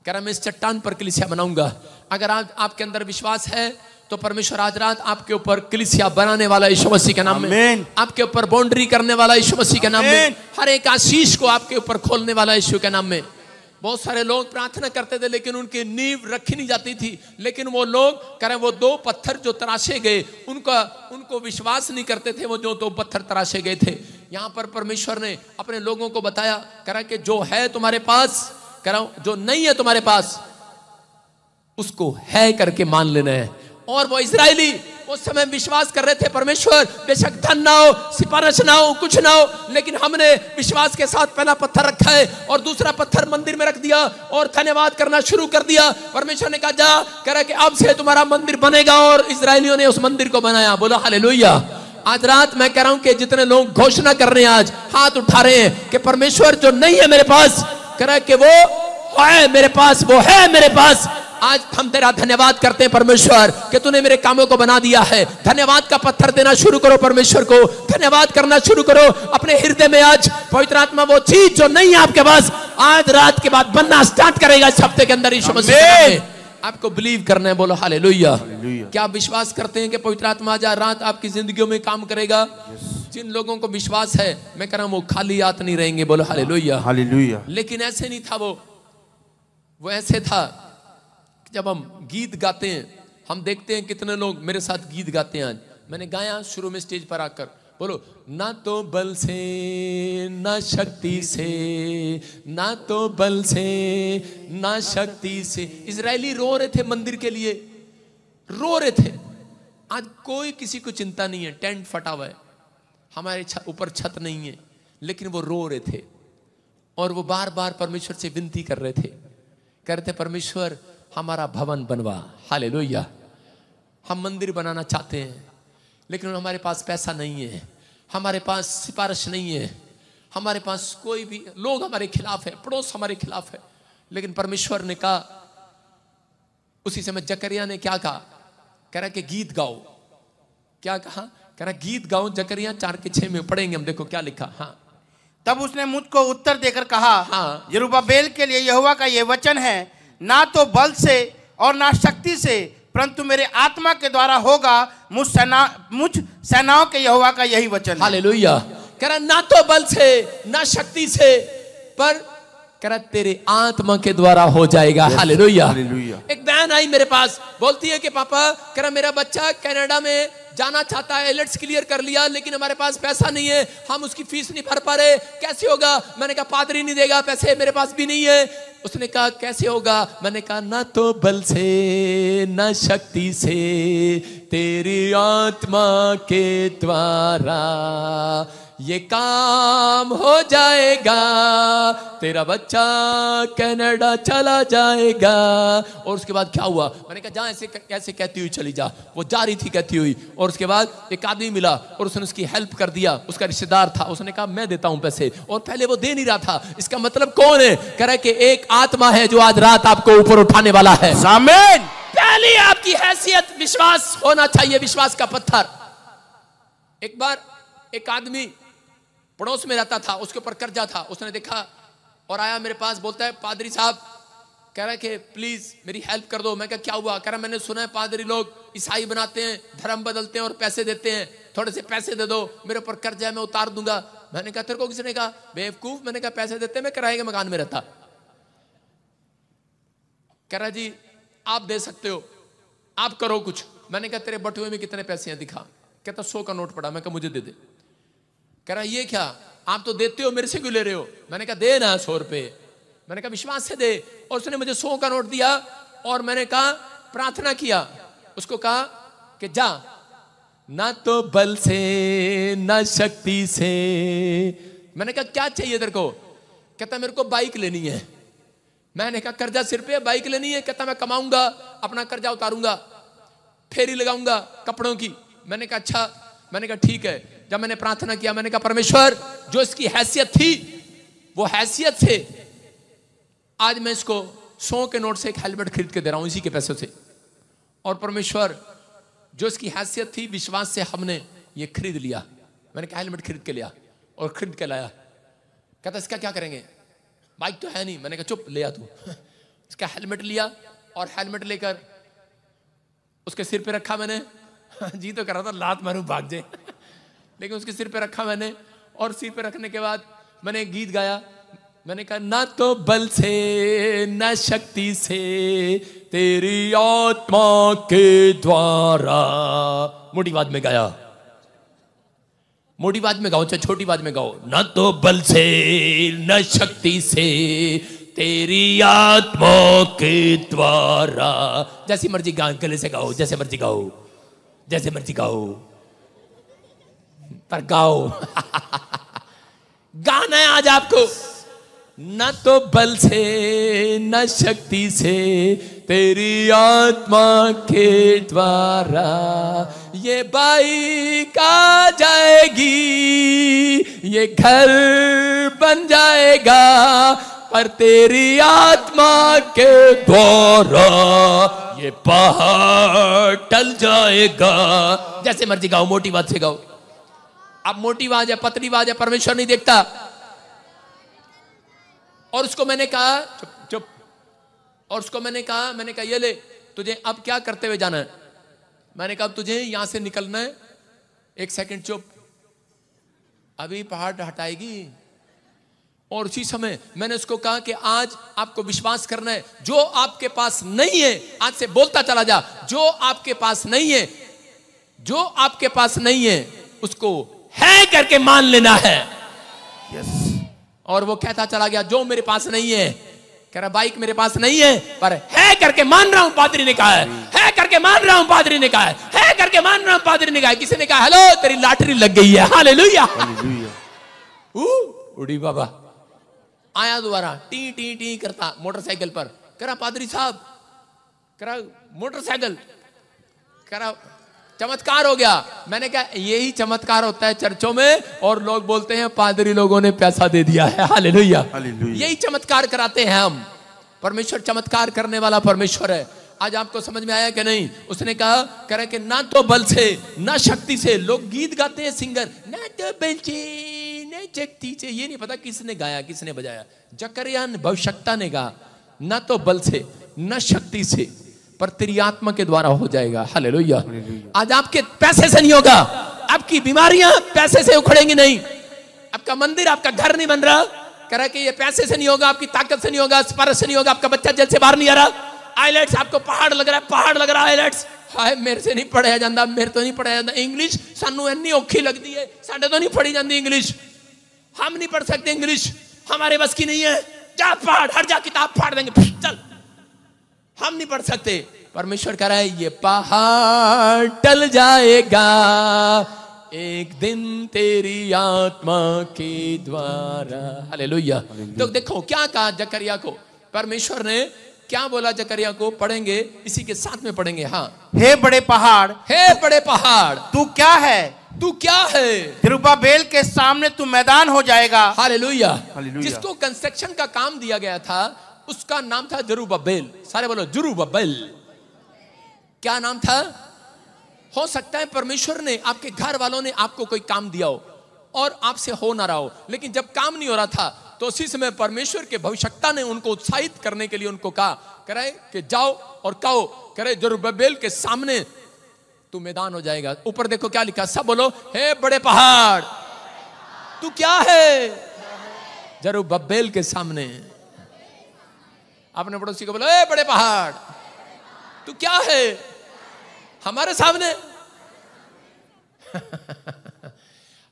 कह रहा मैं इस चट्टान पर कलीसिया बनाऊंगा। अगर आज आपके अंदर विश्वास है तो परमेश्वर आज रात आपके ऊपर कलीसिया बनाने वाला यीशु मसीह के नाम में, आपके ऊपर बाउंड्री करने वाला यीशु मसीह के नाम में, हर एक आशीष को आपके ऊपर खोलने वाला यीशु के नाम में। बहुत सारे लोग प्रार्थना करते थे लेकिन उनकी नींव रखी नहीं जाती थी। लेकिन वो लोग कह रहे वो दो पत्थर जो तराशे गए उनको विश्वास नहीं करते थे, वो जो दो पत्थर तराशे गए थे। यहां पर परमेश्वर ने अपने लोगों को बताया, कह रहा कि जो है तुम्हारे पास, कह रहा जो नहीं है तुम्हारे पास उसको है करके मान लेना है। और वो इजरायली उस समय विश्वास कर रहे थे, परमेश्वर बेशक धन ना हो, सिफारिश ना हो, कुछ ना हो, लेकिन हमने विश्वास के साथ पहला पत्थर रखा है और दूसरा पत्थर मंदिर में रख दिया और धन्यवाद करना शुरू कर दिया। परमेश्वर ने कहा जा, कह रहा कि अब से तुम्हारा मंदिर बनेगा, और इजरायलियों ने उस मंदिर को बनाया। बोलो हालेलुया। आज रात मैं कह रहा हूं कि जितने लोग घोषणा कर रहे हैं, आज हाथ उठा रहे हैं कि परमेश्वर जो नहीं है मेरे पास, कह रहा कि वो है मेरे पास, वो है मेरे पास। आज हम तेरा धन्यवाद करते हैं परमेश्वर कि तूने मेरे कामों को बना दिया है। धन्यवाद का पत्थर देना शुरू करो, परमेश्वर को धन्यवाद करना शुरू करो अपने हृदय में। आज पवित्र आत्मा वो चीज जो नहीं है आपके पास, आज रात के बाद बनना स्टार्ट करेगा इस हफ्ते के अंदर यीशु मसीह के नाम में। आपको बिलीव करना है। बोलो हालेलुया। क्या आप विश्वास करते हैं कि पवित्र आत्मा आज रात आपकी जिंदगियों में काम करेगा? जिन लोगों को विश्वास है, मैं कह रहा हूं वो खाली हाथ नहीं रहेंगे। बोलो हालेलुया, हालेलुया। लेकिन ऐसे नहीं था वो ऐसे था जब हम गीत गाते हैं, हम देखते हैं कितने लोग मेरे साथ गीत गाते हैं। आज मैंने गाया शुरू में स्टेज पर आकर, बोलो ना तो बल से ना शक्ति से, ना तो बल से ना शक्ति से। इजरायली रो रहे थे मंदिर के लिए, रो रहे थे। आज कोई किसी को चिंता नहीं है, टेंट फटा हुआ है, हमारे ऊपर छत नहीं है, लेकिन वो रो रहे थे और वो बार बार परमेश्वर से विनती कर रहे थे, कह रहे थे परमेश्वर हमारा भवन बनवा। हालेलुया। हम मंदिर बनाना चाहते हैं लेकिन हमारे पास पैसा नहीं है, हमारे पास सिफारिश नहीं है, हमारे पास कोई भी, लोग हमारे खिलाफ है, पड़ोस हमारे खिलाफ है। लेकिन परमेश्वर ने कहा, उसी समय जकरिया ने क्या कहा, कह रहा कि गीत गाओ। क्या कहा? कह रहा गीत गाओ। जकरिया 4:6 में पढ़ेंगे हम, देखो क्या लिखा। हाँ, तब उसने मुझको उत्तर देकर कहा, हाँ, यरूब्बाबेल के लिए यहोवा का यह वचन है, ना तो बल से और ना शक्ति से, परंतु मेरे आत्मा के द्वारा होगा। मुझ सेनाओं के यहोवा का यही वचन। हालेलुया। कह रहा ना तो बल से ना शक्ति से, पर कह रहा तेरे आत्मा के द्वारा हो जाएगा। हालेलुया। एक बहन आई मेरे पास, बोलती है कि पापा, कह रहा मेरा बच्चा कनाडा में जाना चाहता है, एलिट्स क्लियर कर लिया, लेकिन हमारे पास पैसा नहीं है, हम उसकी फीस नहीं भर पा रहे, कैसे होगा? मैंने कहा पादरी नहीं देगा पैसे, मेरे पास भी नहीं है। उसने कहा कैसे होगा? मैंने कहा ना तो बल से ना शक्ति से, तेरी आत्मा के द्वारा ये काम हो जाएगा, तेरा बच्चा कनाडा चला जाएगा। और उसके बाद क्या हुआ? मैंने कहा जा ऐसे कहती हुई चली जा। वो जा रही थी कहती हुई, और उसके बाद एक आदमी मिला और उसने उसकी हेल्प कर दिया, उसका रिश्तेदार था। उसने कहा मैं देता हूं पैसे, और पहले वो दे नहीं रहा था। इसका मतलब कौन है? कह रहा है कि एक आत्मा है जो आज रात आपको ऊपर उठाने वाला है। आमीन। पहली आपकी हैसियत विश्वास होना चाहिए, विश्वास का पत्थर। एक बार एक आदमी पड़ोस में रहता था, उसके ऊपर कर्जा था, उसने देखा और आया मेरे पास, बोलता है पादरी साहब, कह रहा है कि प्लीज मेरी हेल्प कर दो। मैं कहा क्या हुआ? कह रहा मैंने सुना है पादरी लोग ईसाई बनाते हैं, धर्म बदलते हैं और पैसे देते हैं, थोड़े से पैसे दे दो, मेरे ऊपर कर्जा है, मैं उतार दूंगा। मैंने कहा तेरे को किसने कहा? बेवकूफ। मैंने कहा पैसे देते, मैं किराए के मकान में रहता। कह रहा जी आप दे सकते हो, आप करो कुछ। मैंने कहा तेरे बटुए में कितने पैसे हैं दिखा। कहता 100 का नोट पड़ा। मैं कहा मुझे दे दे। कह रहा ये क्या? आप तो देते हो, मेरे से क्यों ले रहे हो? मैंने कहा दे ना 100 रुपए। मैंने कहा विश्वास से दे। और उसने मुझे 100 का नोट दिया और मैंने कहा प्रार्थना किया, उसको कहा कि जा, ना तो बल से ना शक्ति से। मैंने कहा क्या चाहिए तेरे को? कहता मेरे को बाइक लेनी है। मैंने कहा कर्जा सिर पे, बाइक लेनी है? कहता मैं कमाऊंगा, अपना कर्जा उतारूंगा, फेरी लगाऊंगा कपड़ों की। मैंने कहा अच्छा। मैंने कहा ठीक है। जब मैंने प्रार्थना किया, मैंने कहा परमेश्वर जो इसकी हैसियत थी वो हैसियत से आज मैं इसको 100 के नोट से एक हेलमेट खरीद के दे रहा हूं इसी के पैसों से। और परमेश्वर जो इसकी हैसियत थी विश्वास से हमने ये खरीद लिया। मैंने कहा हेलमेट खरीद के लिया और खरीद के लाया। कहता इसका क्या करेंगे? बाइक तो है नहीं। मैंने कहा चुप, ले आ तू। इसका हेलमेट लिया और हेलमेट लेकर उसके सिर पे रखा मैंने। जी तो कर रहा था लात मारूं भाग जाए, लेकिन उसके सिर पे रखा मैंने। और सिर पे रखने के बाद मैंने एक गीत गाया। मैंने कहा ना तो बल से ना शक्ति से तेरी आत्मा के द्वारा। मोटी आवाज में गाया, मोटी आवाज में गाओ चाहे छोटी आवाज में गाओ। ना तो बल से न शक्ति से तेरी आत्मा के द्वारा। जैसी मर्जी गा, गले से गाओ, जैसे मर्जी गाओ, जैसे मर्जी गाओ, पर गाओ। गाना है आज आपको। न तो बल से न शक्ति से तेरी आत्मा के द्वारा ये बाइक आ जाएगी, ये घर बन जाएगा, पर तेरी आत्मा के द्वारा ये पहाड़ टल जाएगा। जैसे मर्जी गाओ, मोटी बात से गाओ। अब मोटी आवाज है पतली आवाज है परमेश्वर नहीं देखता। और उसको मैंने कहा चुप चुप। और उसको मैंने कहा ये ले, तुझे अब क्या करते हुए जाना है? मैंने कहा अब तुझे यहां से निकलना है। एक सेकंड चुप, अभी पहाड़ हटाएगी। और उसी समय मैंने उसको कहा कि आज आपको विश्वास करना है, जो आपके पास नहीं है आज से बोलता चला जा, जो आपके पास नहीं है, जो आपके पास नहीं है उसको है करके मान लेना है। यस। और वो कहता चला गया जो मेरे पास नहीं है, कह रहा बाइक मेरे पास नहीं है पर है करके मान रहा हूं, पादरी ने कहा है करके मान रहा हूं, पादरी ने कहा है करके मान रहा हूं, पादरी ने कहा है। किसी ने कहा हेलो तेरी लॉटरी लग गई है, हालेलुया। उड़ी बाबा आया दोबारा, टी टी टी करता मोटरसाइकिल पर। कह रहा पादरी साहब, कह रहा मोटरसाइकिल, कह रहा चमत्कार हो गया। मैंने कहा यही चमत्कार होता है चर्चों में, और लोग बोलते हैं पादरी लोगों ने पैसा दे दिया है, हालेलुया। यही चमत्कार कराते हैं हम। परमेश्वर चमत्कार करने वाला परमेश्वर है। आज आपको समझ में आया कि नहीं? उसने कहा कह रहे कि ना तो बल से ना शक्ति से। लोग गीत गाते हैं सिंगर, ना तो बल से ना शक्ति से। ये नहीं पता किसने गाया किसने बजाया। जकरिया भविष्यवक्ता ने कहा ना तो बल से ना शक्ति से पर तेरी आत्मा के द्वारा हो जाएगा, हालेलुया। आज आपके पैसे से नहीं होगा, आपकी बीमारियां पैसे से उखड़ेंगी नहीं, आपका मंदिर आपका घर नहीं बन रहा, कह रहा कि ये पैसे से नहीं होगा, आपकी ताकत से नहीं होगा, स्पर्श से नहीं होगा, आपका बच्चा जेल से बाहर नहीं आ रहा। आइलेट्स आपको पहाड़ लग रहा है, पहाड़ लग रहा है आइलेट्स। हाय मेरे से नहीं पढ़ाया जाता, मेरे तो नहीं पढ़ाया जाता इंग्लिश, सानू इतनी औखी लगती है, साडे तो नहीं पढ़ी जाती इंग्लिश, हम नहीं पढ़ सकते इंग्लिश, हमारे बस की नहीं है। जा पहाड़, हट जा, किताब फाड़ देंगे, चल, हम नहीं पढ़ सकते। परमेश्वर कह रहा है ये पहाड़ टल जाएगा एक दिन तेरी आत्मा के द्वारा, हालेलुया। तो देखो क्या कहा जकरिया को परमेश्वर ने, क्या बोला जकरिया को, पढ़ेंगे इसी के साथ में पढ़ेंगे। हाँ, हे बड़े पहाड़, हे बड़े पहाड़ तू क्या है, तू क्या है, जरुब्बाबेल के सामने तू मैदान हो जाएगा, हालेलुया। हालेलुया। जिसको कंस्ट्रक्शन का काम दिया गया था उसका नाम था जरुब्बाबेल। सारे बोलो जरुब्बाबेल। क्या नाम था? हो सकता है परमेश्वर ने, आपके घर वालों ने आपको कोई काम दिया हो और आपसे हो ना रहा हो, लेकिन जब काम नहीं हो रहा था तो उसी समय परमेश्वर के भविष्यवक्ता ने उनको उत्साहित करने के लिए उनको कहा, कह रहे कि जाओ और कहो, कह रहे जरुब्बाबेल के सामने तू मैदान हो जाएगा। ऊपर देखो क्या लिखा, सब बोलो हे बड़े पहाड़ तू क्या है, जरुब्बाबेल के सामने। अपने पड़ोसी को बोलो ए बड़े पहाड़ तू क्या है हमारे सामने।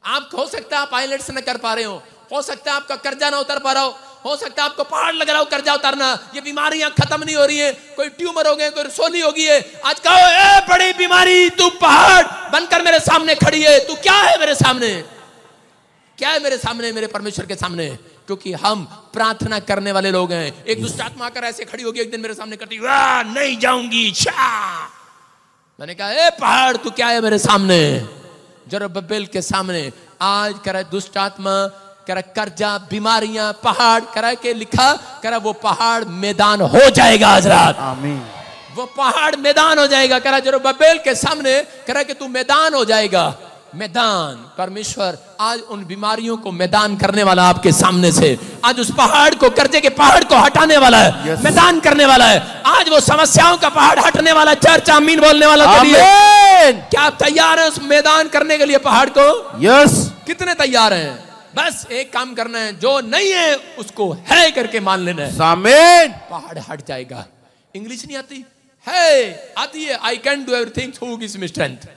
आप हो सकता है आप आईलेट्स न कर पा रहे हो सकता है आपका कर्जा ना उतर पा रहा हो सकता है आपको पहाड़ लग रहा हो कर्जा उतारना, ये बीमारियां खत्म नहीं हो रही है, कोई ट्यूमर हो गए, कोई रसोली हो गई है। आज कहो ए बड़ी बीमारी तू पहाड़ बनकर मेरे सामने खड़ी है, तू क्या है मेरे सामने, क्या है मेरे सामने, मेरे परमेश्वर के सामने। क्योंकि हम प्रार्थना करने वाले लोग हैं। एक दुष्ट आत्मा आकर ऐसे खड़ी होगी एक दिन मेरे सामने करती, वाह नहीं जाऊंगी, मैंने कहा ए पहाड़ तू क्या है मेरे सामने। जरुब्बाबेल के सामने आज कह रहा दुष्ट आत्मा, कह रहा कर्जा, बीमारियां, पहाड़, कह रहा के लिखा, कह रहा वो पहाड़ मैदान हो जाएगा आज रात, आमीन। वो पहाड़ मैदान हो जाएगा, कह रहा जरुब्बाबेल के सामने, कह रहा कि तू मैदान हो जाएगा। मैदान, परमेश्वर आज उन बीमारियों को मैदान करने वाला आपके सामने से, आज उस पहाड़ को, कर्जे के पहाड़ को हटाने वाला है, मैदान करने वाला है। आज वो समस्याओं का पहाड़ हटने वाला, चर्च आमीन बोलने वाला के लिए क्या आप तैयार हैं उस मैदान करने के लिए पहाड़ को? यस। कितने तैयार हैं? बस एक काम करना है, जो नहीं है उसको है करके मान लेना है, आमीन। पहाड़ हट जाएगा। इंग्लिश नहीं आती है, आती है। I can do everything through gives me strength,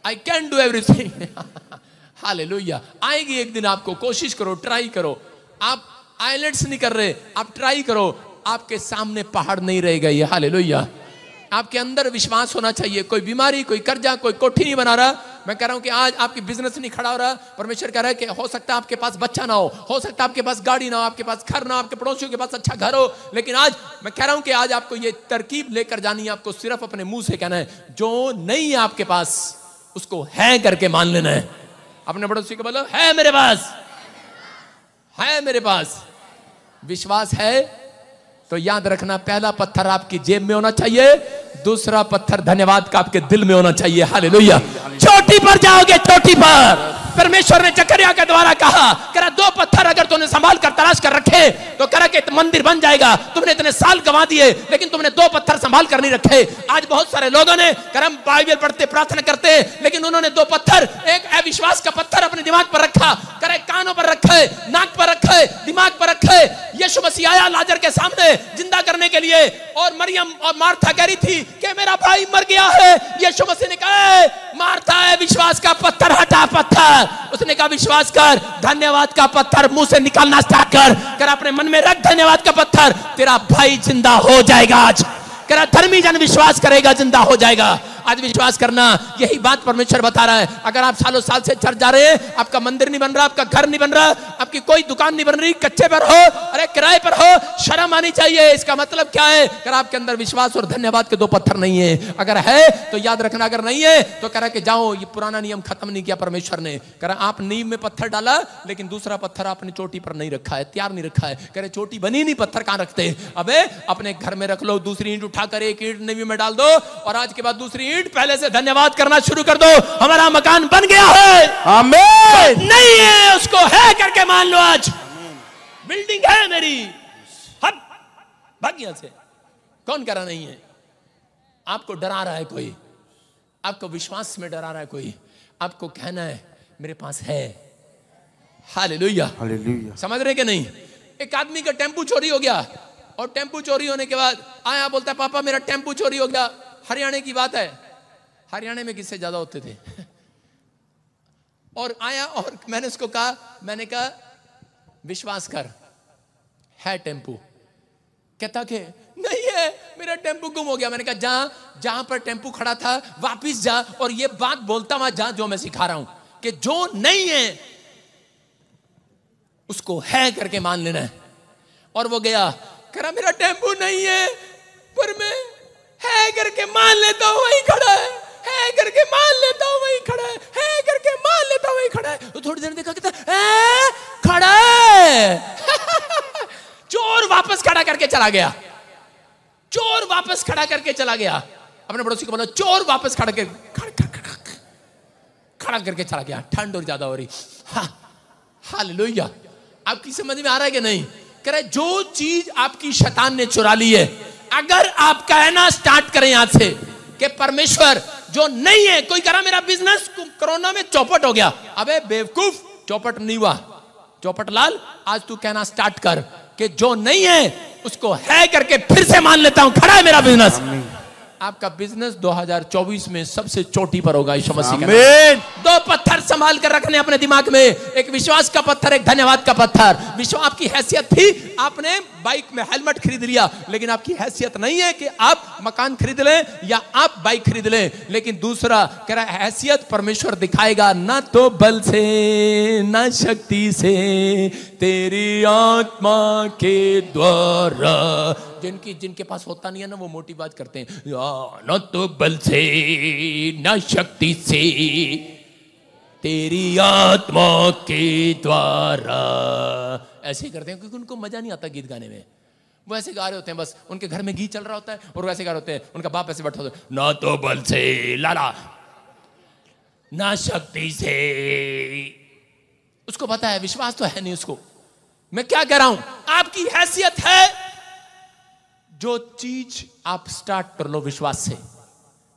I can do everything. Hallelujah. आएगी एक दिन आपको, कोशिश करो, ट्राई करो। आप आईलेट्स नहीं कर रहे, आप ट्राई करो, आपके सामने पहाड़ नहीं रहेगा ये। हालेलुया। आपके अंदर विश्वास होना चाहिए। कोई बीमारी, कोई कर्जा, कोई कोठी नहीं बना रहा। मैं कह रहा हूं कि आज आपकी बिजनेस नहीं खड़ा हो रहा, परमेश्वर कह रहा है कि हो सकता है आपके पास बच्चा ना हो सकता है आपके पास गाड़ी ना हो, आपके पास घर ना हो, आपके पड़ोसियों के पास अच्छा घर हो, लेकिन आज मैं कह रहा हूं कि आज आपको ये तरकीब लेकर जानी है। आपको सिर्फ अपने मुंह से कहना है, जो नहीं है आपके पास उसको है करके मान लेना है। अपने पड़ोसी को बोलो, है मेरे पास, है मेरे पास। विश्वास है तो याद रखना, पहला पत्थर आपकी जेब में होना चाहिए, दूसरा पत्थर धन्यवाद का आपके दिल में होना चाहिए। हालेलुया। चोटी पर जाओगे, चोटी पर। परमेश्वर ने जकरिया के द्वारा कहा, करा दो पत्थर अगर तुमने संभाल कर तराश कर रखे तो करा के मंदिर बन जाएगा। तुमने इतने साल गंवा दिए लेकिन तुमने दो पत्थर संभाल कर नहीं रखे। आज बहुत सारे लोगों ने करम बाइबल पढ़ते, प्रार्थना करते, लेकिन उन्होंने दो पत्थर, एक अविश्वास का पत्थर अपने दिमाग पर रखा, करे कानों पर रखे, नाक पर रखे, दिमाग पर रखे। यीशु मसीह आया लाजर के सामने जिंदा करने के लिए, और मरियम और मार्था कह रही थी कि मेरा भाई मर गया है। यीशु मसीह ने कहा, मार्था है विश्वास का पत्थर हटा पत्थर। उसने कहा विश्वास कर, धन्यवाद का पत्थर मुंह से निकालना स्टार्ट कर अपने मन में रख धन्यवाद का पत्थर, तेरा भाई जिंदा हो जाएगा। आज करा धर्मी जन विश्वास करेगा, जिंदा हो जाएगा। आज विश्वास करना, यही बात परमेश्वर बता रहा है। अगर आप सालों साल से चर्च जा रहे हैं, आपका मंदिर नहीं बन रहा, आपका घर नहीं बन रहा, आपकी कोई दुकान नहीं बन रही, कच्चे पर हो, अरे किराए पर हो, शर्म आनी चाहिए। इसका मतलब क्या है? अगर आपके अंदर विश्वास और धन्यवाद के दो पत्थर नहीं है, अगर है तो याद रखना, अगर नहीं है तो करा के जाओ, ये पुराना नियम खत्म नहीं किया परमेश्वर ने। करा आप नींव में पत्थर डाला लेकिन दूसरा पत्थर आपने चोटी पर नहीं रखा है, तैयार नहीं रखा है। करे चोटी बनी नहीं, पत्थर कहां रखते? अबे अपने घर में रख लो, दूसरी ईंट उठाकर एक ईंट नींव में डाल दो, और आज के बाद दूसरी ईंट पहले से धन्यवाद करना शुरू कर दो। हमारा मकान बन गया है, आमीन। नहीं है उसको है करके मान लो। आज बिल्डिंग है मेरी, हट भाग यहां से। कौन कह रहा नहीं है? आपको डरा रहा है कोई, आपको विश्वास में डरा रहा है कोई, आपको कहना है मेरे पास है। Hallelujah, hallelujah. समझ रहे कि नहीं? एक आदमी का टेम्पू चोरी हो गया, और टेम्पू चोरी होने के बाद आया, बोलता है पापा मेरा टेम्पू चोरी हो गया। हरियाणा की बात है, हरियाणा में किससे ज्यादा होते थे। और आया और मैंने उसको कहा, मैंने कहा विश्वास कर, है टेम्पू? कहता कि नहीं है, मेरा टेम्पू गुम हो गया। मैंने कहा जहां पर टेम्पू खड़ा था वापिस जा, और ये बात बोलता वहां जा जो मैं सिखा रहा हूं, कि जो नहीं है उसको है करके मान लेना है। और वो गया, कह रहा मेरा टेम्पू नहीं है, पर मैं है करके मान लेता हूं वही खड़ा है करके मान लेता हूं वही खड़ा है करके मान लेता हूं वही खड़ा है। तो थोड़ी देर देखा कि खड़ा है। चोर वापस खड़ा करके चला गया, चोर वापस खड़ा करके चला गया। अपने पड़ोसी को बोला, चोर वापस खड़ा करके चला गया। ठंड और ज्यादा हो रही। हालेलुया। आपकी समझ में आ रहा है कि नहीं? कह रहे जो चीज आपकी शैतान ने चुरा ली है, अगर आप कहना स्टार्ट करें आज से कि परमेश्वर जो नहीं है। कोई करा मेरा बिजनेस कोरोना में चौपट हो गया, अबे बेवकूफ, चौपट नहीं हुआ। चौपट लाल, आज तू कहना स्टार्ट कर कि जो नहीं है उसको है करके फिर से मान लेता हूं, खड़ा है मेरा बिजनेस। आपका बिजनेस 2024 में सबसे चोटी पर होगा। यीशु मसीह का दो पत्थर संभाल कर रखने अपने दिमाग में। एक विश्वास का पत्थर, एक धन्यवाद का पत्थर। विश्वास आपकी हैसियत थी, आपने बाइक में हेलमेट खरीद लिया, लेकिन आपकी हैसियत नहीं है कि आप मकान खरीद लें या आप बाइक खरीद लें। लेकिन दूसरा कह रहा है हैसियत परमेश्वर दिखाएगा, ना तो बल से ना शक्ति से, तेरी आत्मा के द्वारा। जिनके पास होता नहीं है ना, वो मोटी बात करते हैं, ना तो बल से ना शक्ति से, तेरी आत्मा के द्वारा। ऐसे ही करते हैं क्योंकि उनको मजा नहीं आता गीत गाने में। वो ऐसे गा रहे होते हैं, बस उनके घर में गीत चल रहा होता है और वैसे गा रहे होते हैं। उनका बाप ऐसे बैठा होता है, ना तो बल से लाला ना शक्ति से। उसको पता है विश्वास तो है नहीं उसको। मैं क्या कह रहा हूं, आपकी हैसियत है, जो चीज आप स्टार्ट कर लो विश्वास से।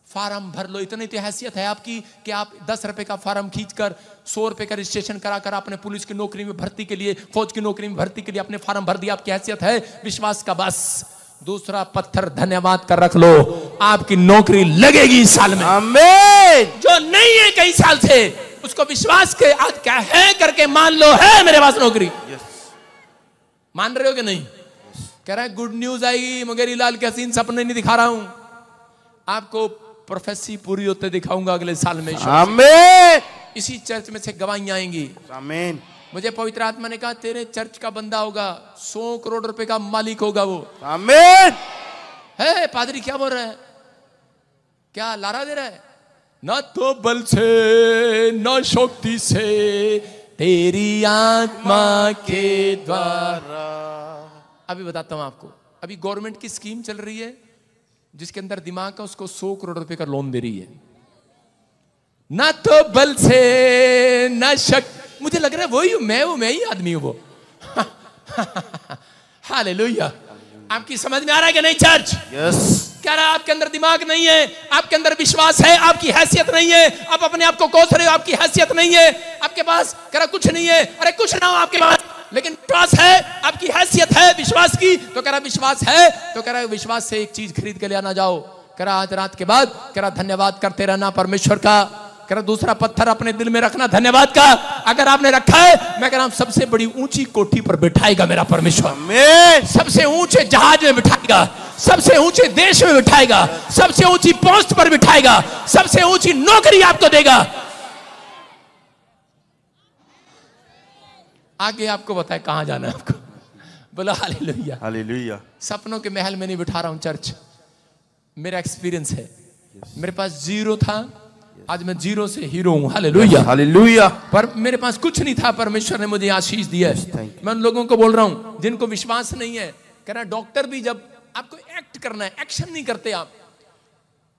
फार्म भर लो, इतनी तो हैसियत है आपकी कि आप 10 रुपए का फार्म खींचकर 100 रुपए का रजिस्ट्रेशन कराकर आपने पुलिस की नौकरी में भर्ती के लिए, फौज की नौकरी में भर्ती के लिए अपने फार्म भर दिया। आपकी हैसियत है विश्वास का। बस दूसरा पत्थर धन्यवाद कर रख लो, आपकी नौकरी लगेगी इस साल में। आमीन। जो नहीं है कई साल से, उसको विश्वास के आज क्या है करके मान लो, है मेरे पास नौकरी। मान रहे हो कि नहीं? कह रहा है गुड न्यूज आएगी, मुंगेरी लाल के हसीन सपने नहीं दिखा रहा हूं, आपको प्रोफेसी पूरी होते दिखाऊंगा अगले साल में। आमीन। इसी चर्च में से गवाहियां आएंगी। आमीन। मुझे पवित्र आत्मा ने कहा तेरे चर्च का बंदा होगा, 100 करोड़ रुपए का मालिक होगा वो। आमीन। है पादरी क्या बोल रहा है, क्या लारा दे रहा है? ना तो बल से ना शक्ति से, तेरी आत्मा के द्वारा। अभी बताता हूं आपको, अभी गवर्नमेंट की स्कीम चल रही है जिसके अंदर दिमाग का उसको 100 करोड़ रुपए का लोन दे रही है। ना तो बल से ना शक्ति, मुझे लग रहा है वही मैं ही आदमी हूं वो। हालेलुया। आपकी समझ में आ रहा है कि नहीं चर्च? यस। कह रहा है आपके अंदर दिमाग नहीं है, आपके अंदर विश्वास है, आपकी हैसियत नहीं है। आप अपने आप को कोस रहे हो, आपकी हैसियत नहीं है आपके पास। कह रहा कुछ नहीं है, अरे कुछ ना हो आपके पास, लेकिन विश्वास है, आपकी हैसियत है विश्वास की। तो कह रहा विश्वास है, तो कह रहा विश्वास से एक चीज खरीद के ले आना जाओ। कह रहा आज रात के बाद कह रहा धन्यवाद करते रहना परमेश्वर का। कह रहा दूसरा पत्थर अपने दिल में रखना धन्यवाद का। अगर आपने रखा है, मैं कह रहा हूं सबसे बड़ी ऊंची कोठी पर बिठाएगा मेरा परमेश्वर। सबसे ऊंचे जहाज में बिठाएगा, सबसे ऊंचे देश में बिठाएगा, सबसे ऊंची पोस्ट पर बिठाएगा, सबसे ऊंची नौकरी आपको देगा। आगे आपको बताए कहां जाना है आपको। बोलो हालेलुया। हालेलुया। सपनों के महल में नहीं बिठा रहा हूं चर्च, मेरा एक्सपीरियंस है। मेरे पास जीरो था, आज मैं जीरो से हीरो हूं। हालेलुया। हालेलुया। पर मेरे पास कुछ नहीं था, परमेश्वर ने मुझे आशीष दिया है। मैं उन लोगों को बोल रहा हूं जिनको विश्वास नहीं है। कह रहा डॉक्टर भी जब आपको एक्ट करना है, एक्शन नहीं करते आप।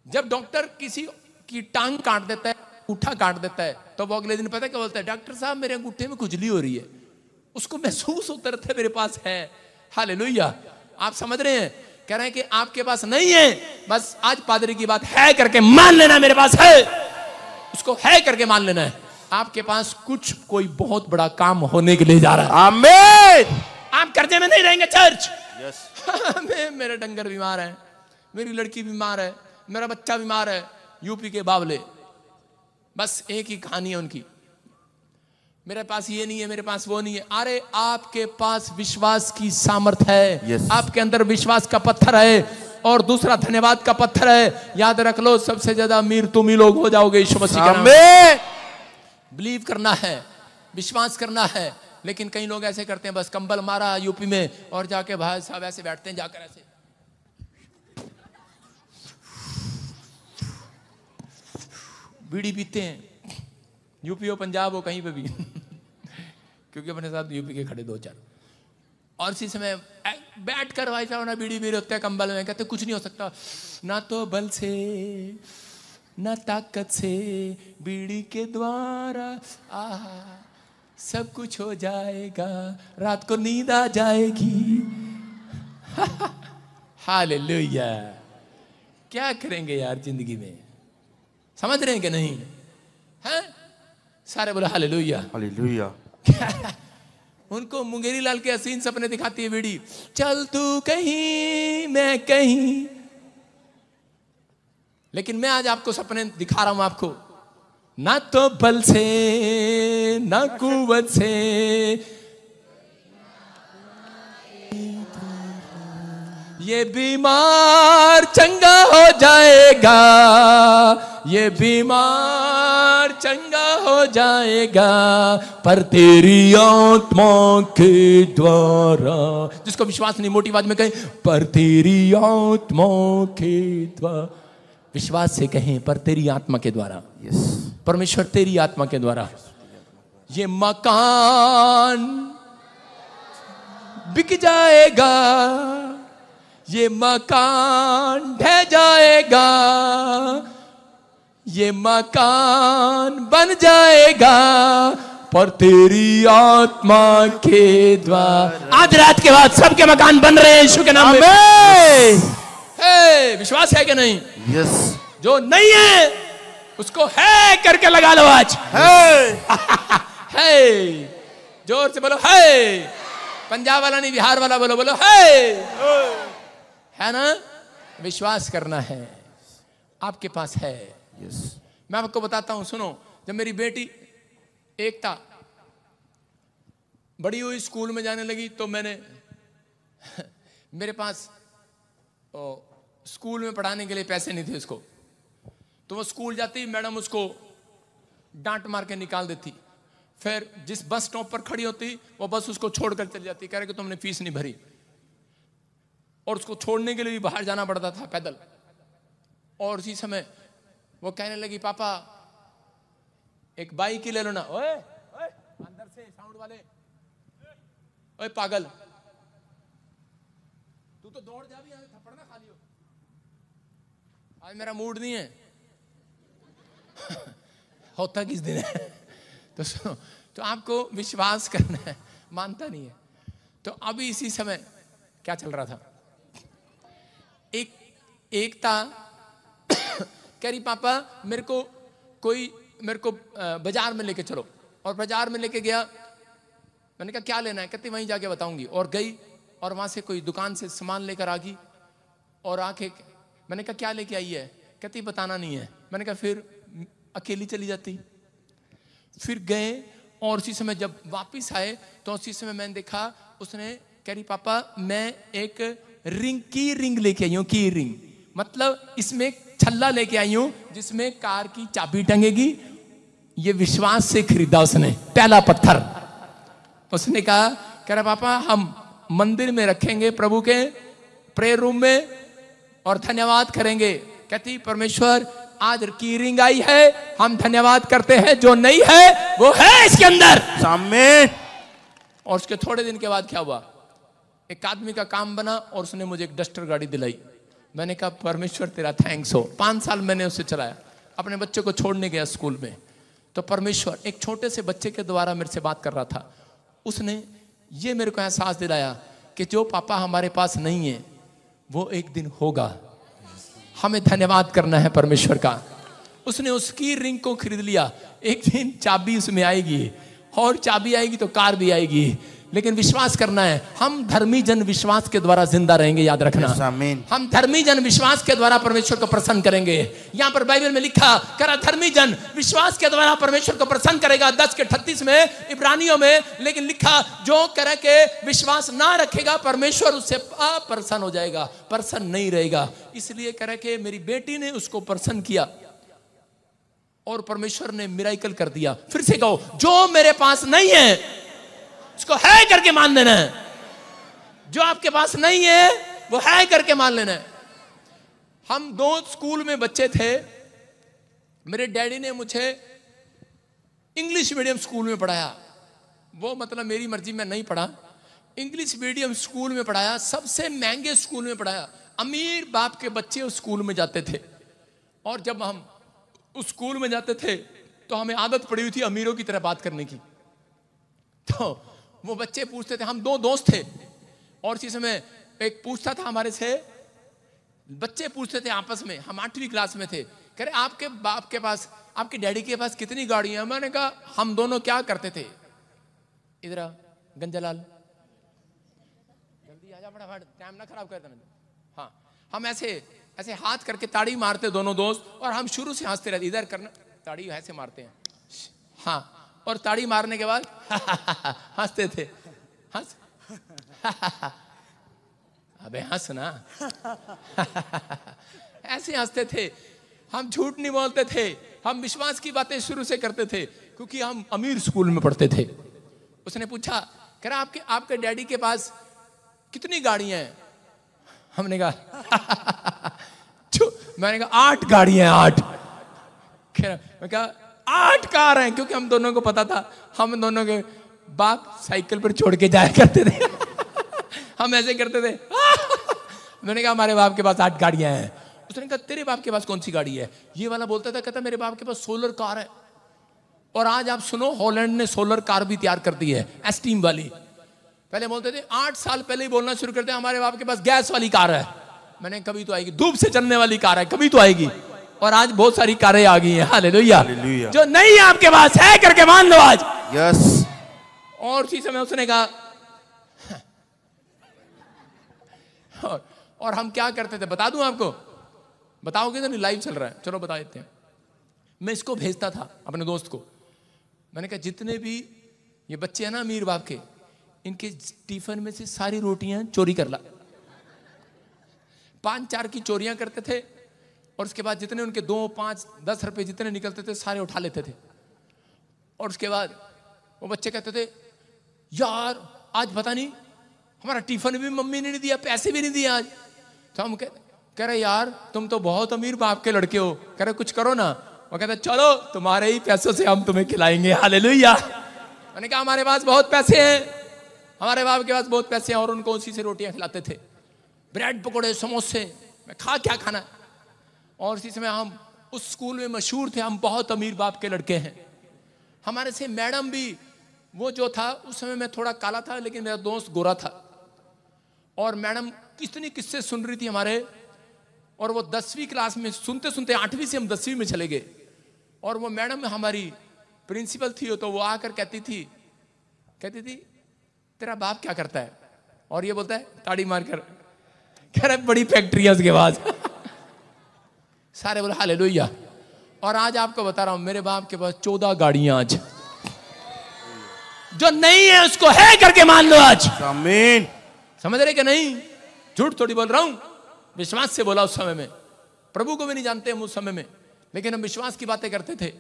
जब डॉक्टर किसी की टांग काट देता है, अंगूठा काट देता है, तो वो अगले दिन पता क्या बोलता है? डॉक्टर साहब मेरे अंगूठे में खुजली हो रही है। उसको महसूस होता रहता है मेरे पास है। हालेलुया। आप समझ रहे हैं? कह रहे हैं कि आपके पास नहीं है, बस आज पादरी की बात है करके मान लेना मेरे पास है, उसको है करके मान लेना है। आपके पास कुछ कोई बहुत बड़ा काम होने के लिए जा रहा है। आमीन। आप कर्जे में नहीं रहेंगे चर्च। यस। मेरे डंगर बीमार है, मेरी लड़की बीमार है, मेरा बच्चा बीमार है, यूपी के बावले। बस एक ही कहानी है उनकी, मेरे पास ये नहीं है, मेरे पास वो नहीं है। अरे आपके पास विश्वास की सामर्थ है। yes. आपके अंदर विश्वास का पत्थर है और दूसरा धन्यवाद का पत्थर है। याद रख लो, सबसे ज्यादा अमीर तुम ही लोग हो जाओगे यीशु मसीह के नाम में। बिलीव करना है, विश्वास करना है। लेकिन कई लोग ऐसे करते हैं, बस कंबल मारा यूपी में और जाके भाई साहब ऐसे बैठते हैं, जाकर ऐसे बीड़ी पीते हैं। यूपी हो, पंजाब हो, कहीं पे भी क्योंकि अपने साथ यूपी के खड़े 2-4 और इसी समय बैठ कर भाई साहब ना बीड़ी पी रहे होते हैं कंबल में। कहते कुछ नहीं हो सकता, ना तो बल से ना ताकत से, बीड़ी के द्वारा सब कुछ हो जाएगा, रात को नींद आ जाएगी। हालेलुया। क्या करेंगे यार जिंदगी में, समझ रहे हैं कि नहीं? हैं? सारे बोले हालेलुया। हालेलुया। उनको मुंगेरी लाल के हसीन सपने दिखाती है बीड़ी। चल तू कहीं मैं कहीं, लेकिन मैं आज आपको सपने दिखा रहा हूं आपको। ना तो बल से ना कुवत से, ये बीमार चंगा हो जाएगा, ये बीमार चंगा हो जाएगा, पर तेरी आत्मा के द्वारा। जिसको विश्वास नहीं मोटी आवाज में कहें, पर तेरी आत्मा के द्वारा। विश्वास से कहें, पर तेरी आत्मा के द्वारा। परमेश्वर तेरी आत्मा के द्वारा ये मकान बिक जाएगा, ये मकान ढह जाएगा, ये मकान बन जाएगा, पर तेरी आत्मा के द्वारा। आज रात के बाद सबके मकान बन रहे हैं यीशु के नाम में। विश्वास है कि नहीं? यस। जो नहीं है उसको है करके लगा लो आज। है जोर से बोलो, है। पंजाब वाला नहीं, बिहार वाला बोलो, बोलो है ना। विश्वास करना है, आपके पास है। यस। मैं आपको बताता हूं, सुनो। जब मेरी बेटी एकता बड़ी हुई, स्कूल में जाने लगी, तो मैंने मेरे पास स्कूल में पढ़ाने के लिए पैसे नहीं थे उसको, तो वो स्कूल जाती, मैडम उसको डांट मार के निकाल देती। फिर जिस बस स्टॉप पर खड़ी होती, वो बस उसको छोड़कर चली जाती, कह रहे कि तुमने फीस नहीं भरी। और उसको छोड़ने के लिए भी बाहर जाना पड़ता था पैदल। और उसी समय वो कहने लगी, पापा एक बाइक ही ले लो ना। ओए ओए अंदर से साउंड वाले, ओए पागल, तू तो दौड़ जा भी, थप्पड़ ना खा लियो। आज मेरा मूड नहीं है। होता किस दिन है। तो सुनो, तो आपको विश्वास करना है, मानता नहीं है। तो अभी इसी समय क्या चल रहा था, एकता कह रही, पापा मेरे को बाजार में लेके चलो। और बाजार में लेके गया। मैंने कहा क्या लेना है? कहती वहीं जाके बताऊंगी। और गई, और वहां से कोई दुकान से सामान लेकर आ गई। और आके मैंने कहा क्या लेके आई है? कहती बताना नहीं है। मैंने कहा फिर अकेली चली जाती। फिर गए, और उसी समय जब वापस आए, तो उसी समय मैंने देखा, उसने कह रही, पापा मैं एक रिंग लेके आई हूँ। की रिंग मतलब इसमें छल्ला लेके आई हूं जिसमें कार की चाबी टंगेगी। ये विश्वास से खरीदा उसने, पहला पत्थर। उसने कहा, कह रहा पापा हम मंदिर में रखेंगे, प्रभु के प्रेयर रूम में, और धन्यवाद करेंगे। कहती परमेश्वर आज की रिंग आई है, हम धन्यवाद करते हैं। जो नहीं है वो है इसके अंदर। आमीन। और उसके थोड़े दिन के बाद क्या हुआ, एक आदमी का काम बना, और उसने मुझे एक डस्टर गाड़ी दिलाई। मैंने कहा परमेश्वर तेरा थैंक्स हो। 5 साल मैंने उसे चलाया। अपने बच्चे को छोड़ने गया स्कूल में, तो परमेश्वर एक छोटे से बच्चे के द्वारा मेरे से बात कर रहा था। उसने ये मेरे को एहसास दिलाया कि जो पापा हमारे पास नहीं है वो एक दिन होगा। हमें धन्यवाद करना है परमेश्वर का। उसने उसकी रिंग को खरीद लिया। एक दिन चाबी उसमें आएगी, और चाबी आएगी तो कार भी आएगी। लेकिन विश्वास करना है, हम धर्मी जन विश्वास के द्वारा जिंदा रहेंगे। याद रखना, हम धर्मी जन विश्वास के द्वारा परमेश्वर को प्रसन्न करेंगे। यहां पर बाइबल में लिखा, करा धर्मी जन विश्वास के द्वारा परमेश्वर को प्रसन्न करेगा। 10:38 में इब्रानियों में। लेकिन लिखा, जो करे के विश्वास ना रखेगा परमेश्वर उससे अप्रसन्न हो जाएगा, प्रसन्न नहीं रहेगा। इसलिए करे के मेरी बेटी ने उसको प्रसन्न किया, और परमेश्वर ने मिराइकल कर दिया। फिर से कहो, जो मेरे पास नहीं है उसको है करके मान लेना है। जो आपके पास नहीं है वो है करके मान लेना है। हम 2 स्कूल में बच्चे थे। मेरे डैडी ने मुझे इंग्लिश मीडियम स्कूल में पढ़ाया। वो मतलब मेरी मर्जी में नहीं पढ़ा, इंग्लिश मीडियम स्कूल में पढ़ाया। सबसे महंगे स्कूल में पढ़ाया। अमीर बाप के बच्चे उस स्कूल में जाते थे। और जब हम उस स्कूल में जाते थे तो हमें आदत पड़ी हुई थी अमीरों की तरह बात करने की। तो वो बच्चे पूछते थे, हम 2 दोस्त थे, और इसी समय एक पूछता था हमारे से, बच्चे पूछते थे आपस में, हम 8वीं क्लास में थे, कह रहे आपके बाप के पास, आपके डैडी के पास कितनी गाड़ियां? मैंने कहा हम दोनों क्या करते थे, इधर गंजालाल जल्दी आजा फटाफट, टाइम ना खराब कर देना। हाँ, हम ऐसे ऐसे हाथ करके ताड़ी मारते दोनों दोस्त, और हम शुरू से हंसते रहते, इधर करना ताड़ी ऐसे मारते हैं, हाँ, और ताड़ी मारने के बाद हंसते थे, हंस अबे हंस ना ऐसे हंसते थे। हम झूठ नहीं बोलते थे, हम विश्वास की बातें शुरू से करते थे, क्योंकि हम अमीर स्कूल में पढ़ते थे। उसने पूछा, कह रहा आपके डैडी के पास कितनी गाड़ियां हैं? हमने कहा मैंने कहा 8 गाड़ियां हैं, 8। मैं कहा 8 कार हैं, क्योंकि हम दोनों को पता था हम दोनों के बाप साइकिल पर छोड़ के जाया करते थे हम ऐसे करते थे मैंने कहा हमारे बाप के पास 8 गाड़ियां हैं। उसने कहा तेरे बाप के पास कौन सी गाड़ी है? ये वाला बोलता था, कहता मेरे बाप के पास सोलर कार है। और आज आप सुनो, हॉलैंड ने सोलर कार भी तैयार कर दी है, एस्टीम वाली। पहले बोलते थे, 8 साल पहले ही बोलना शुरू करते, हमारे बाप के पास गैस वाली कार है। मैंने कभी तो आएगी, धूप से चलने वाली कार है, कभी तो आएगी। और आज बहुत सारी कारें आ गई हैं, हालेलुया। जो नहीं आपके पास है करके मान लो आज। यस। और उसी समय उसने कहा और हम क्या करते थे बता दूं आपको? बताओगे तो नहीं, लाइव चल रहा है, चलो बता देते हैं। मैं इसको भेजता था अपने दोस्त को, मैंने कहा जितने भी ये बच्चे हैं ना अमीर बाप के, इनके टिफिन में से सारी रोटियां चोरी कर ला। 5-4 की चोरियां करते थे, और उसके बाद जितने उनके 2, 5, 10 रुपए जितने निकलते थे सारे उठा लेते थे। और उसके बाद वो बच्चे कहते थे, यार आज पता नहीं हमारा टिफिन भी मम्मी ने नहीं दिया, पैसे भी नहीं दिए आज। तो हम कह रहे यार तुम तो बहुत अमीर बाप के लड़के हो, कह रहे कुछ करो ना। वो कहते चलो तुम्हारे ही पैसों से हम तुम्हें खिलाएंगे, हालेलुया। मैंने कहा हमारे पास बहुत पैसे हैं, हमारे बाप के पास बहुत पैसे हैं, और उनको उसी से रोटियां खिलाते थे, ब्रेड पकौड़े समोसे, मैं खा क्या खाना। और इसी समय हम उस स्कूल में मशहूर थे, हम बहुत अमीर बाप के लड़के हैं। हमारे से मैडम भी, वो जो था उस समय मैं थोड़ा काला था लेकिन मेरा दोस्त गोरा था, और मैडम कितनी किस्से सुन रही थी हमारे। और वो 10वीं क्लास में सुनते सुनते 8वीं से हम 10वीं में चले गए। और वो मैडम हमारी प्रिंसिपल थी, तो वो आकर कहती थी तेरा बाप क्या करता है? और ये बोलता है ताड़ी मारकर, कह रहा बड़ी फैक्ट्री है उसके पास सारे बोले हालेलुया। और आज आपको बता रहा हूं, मेरे बाप के पास 14 गाड़ियां आज। जो नहीं है उसको है करके मान लो आज। आमीन। समझ रहे कि नहीं? झूठ थोड़ी बोल रहा हूं, विश्वास से बोला। उस समय में प्रभु को भी नहीं जानते हम उस समय में, लेकिन हम विश्वास की बातें करते थे।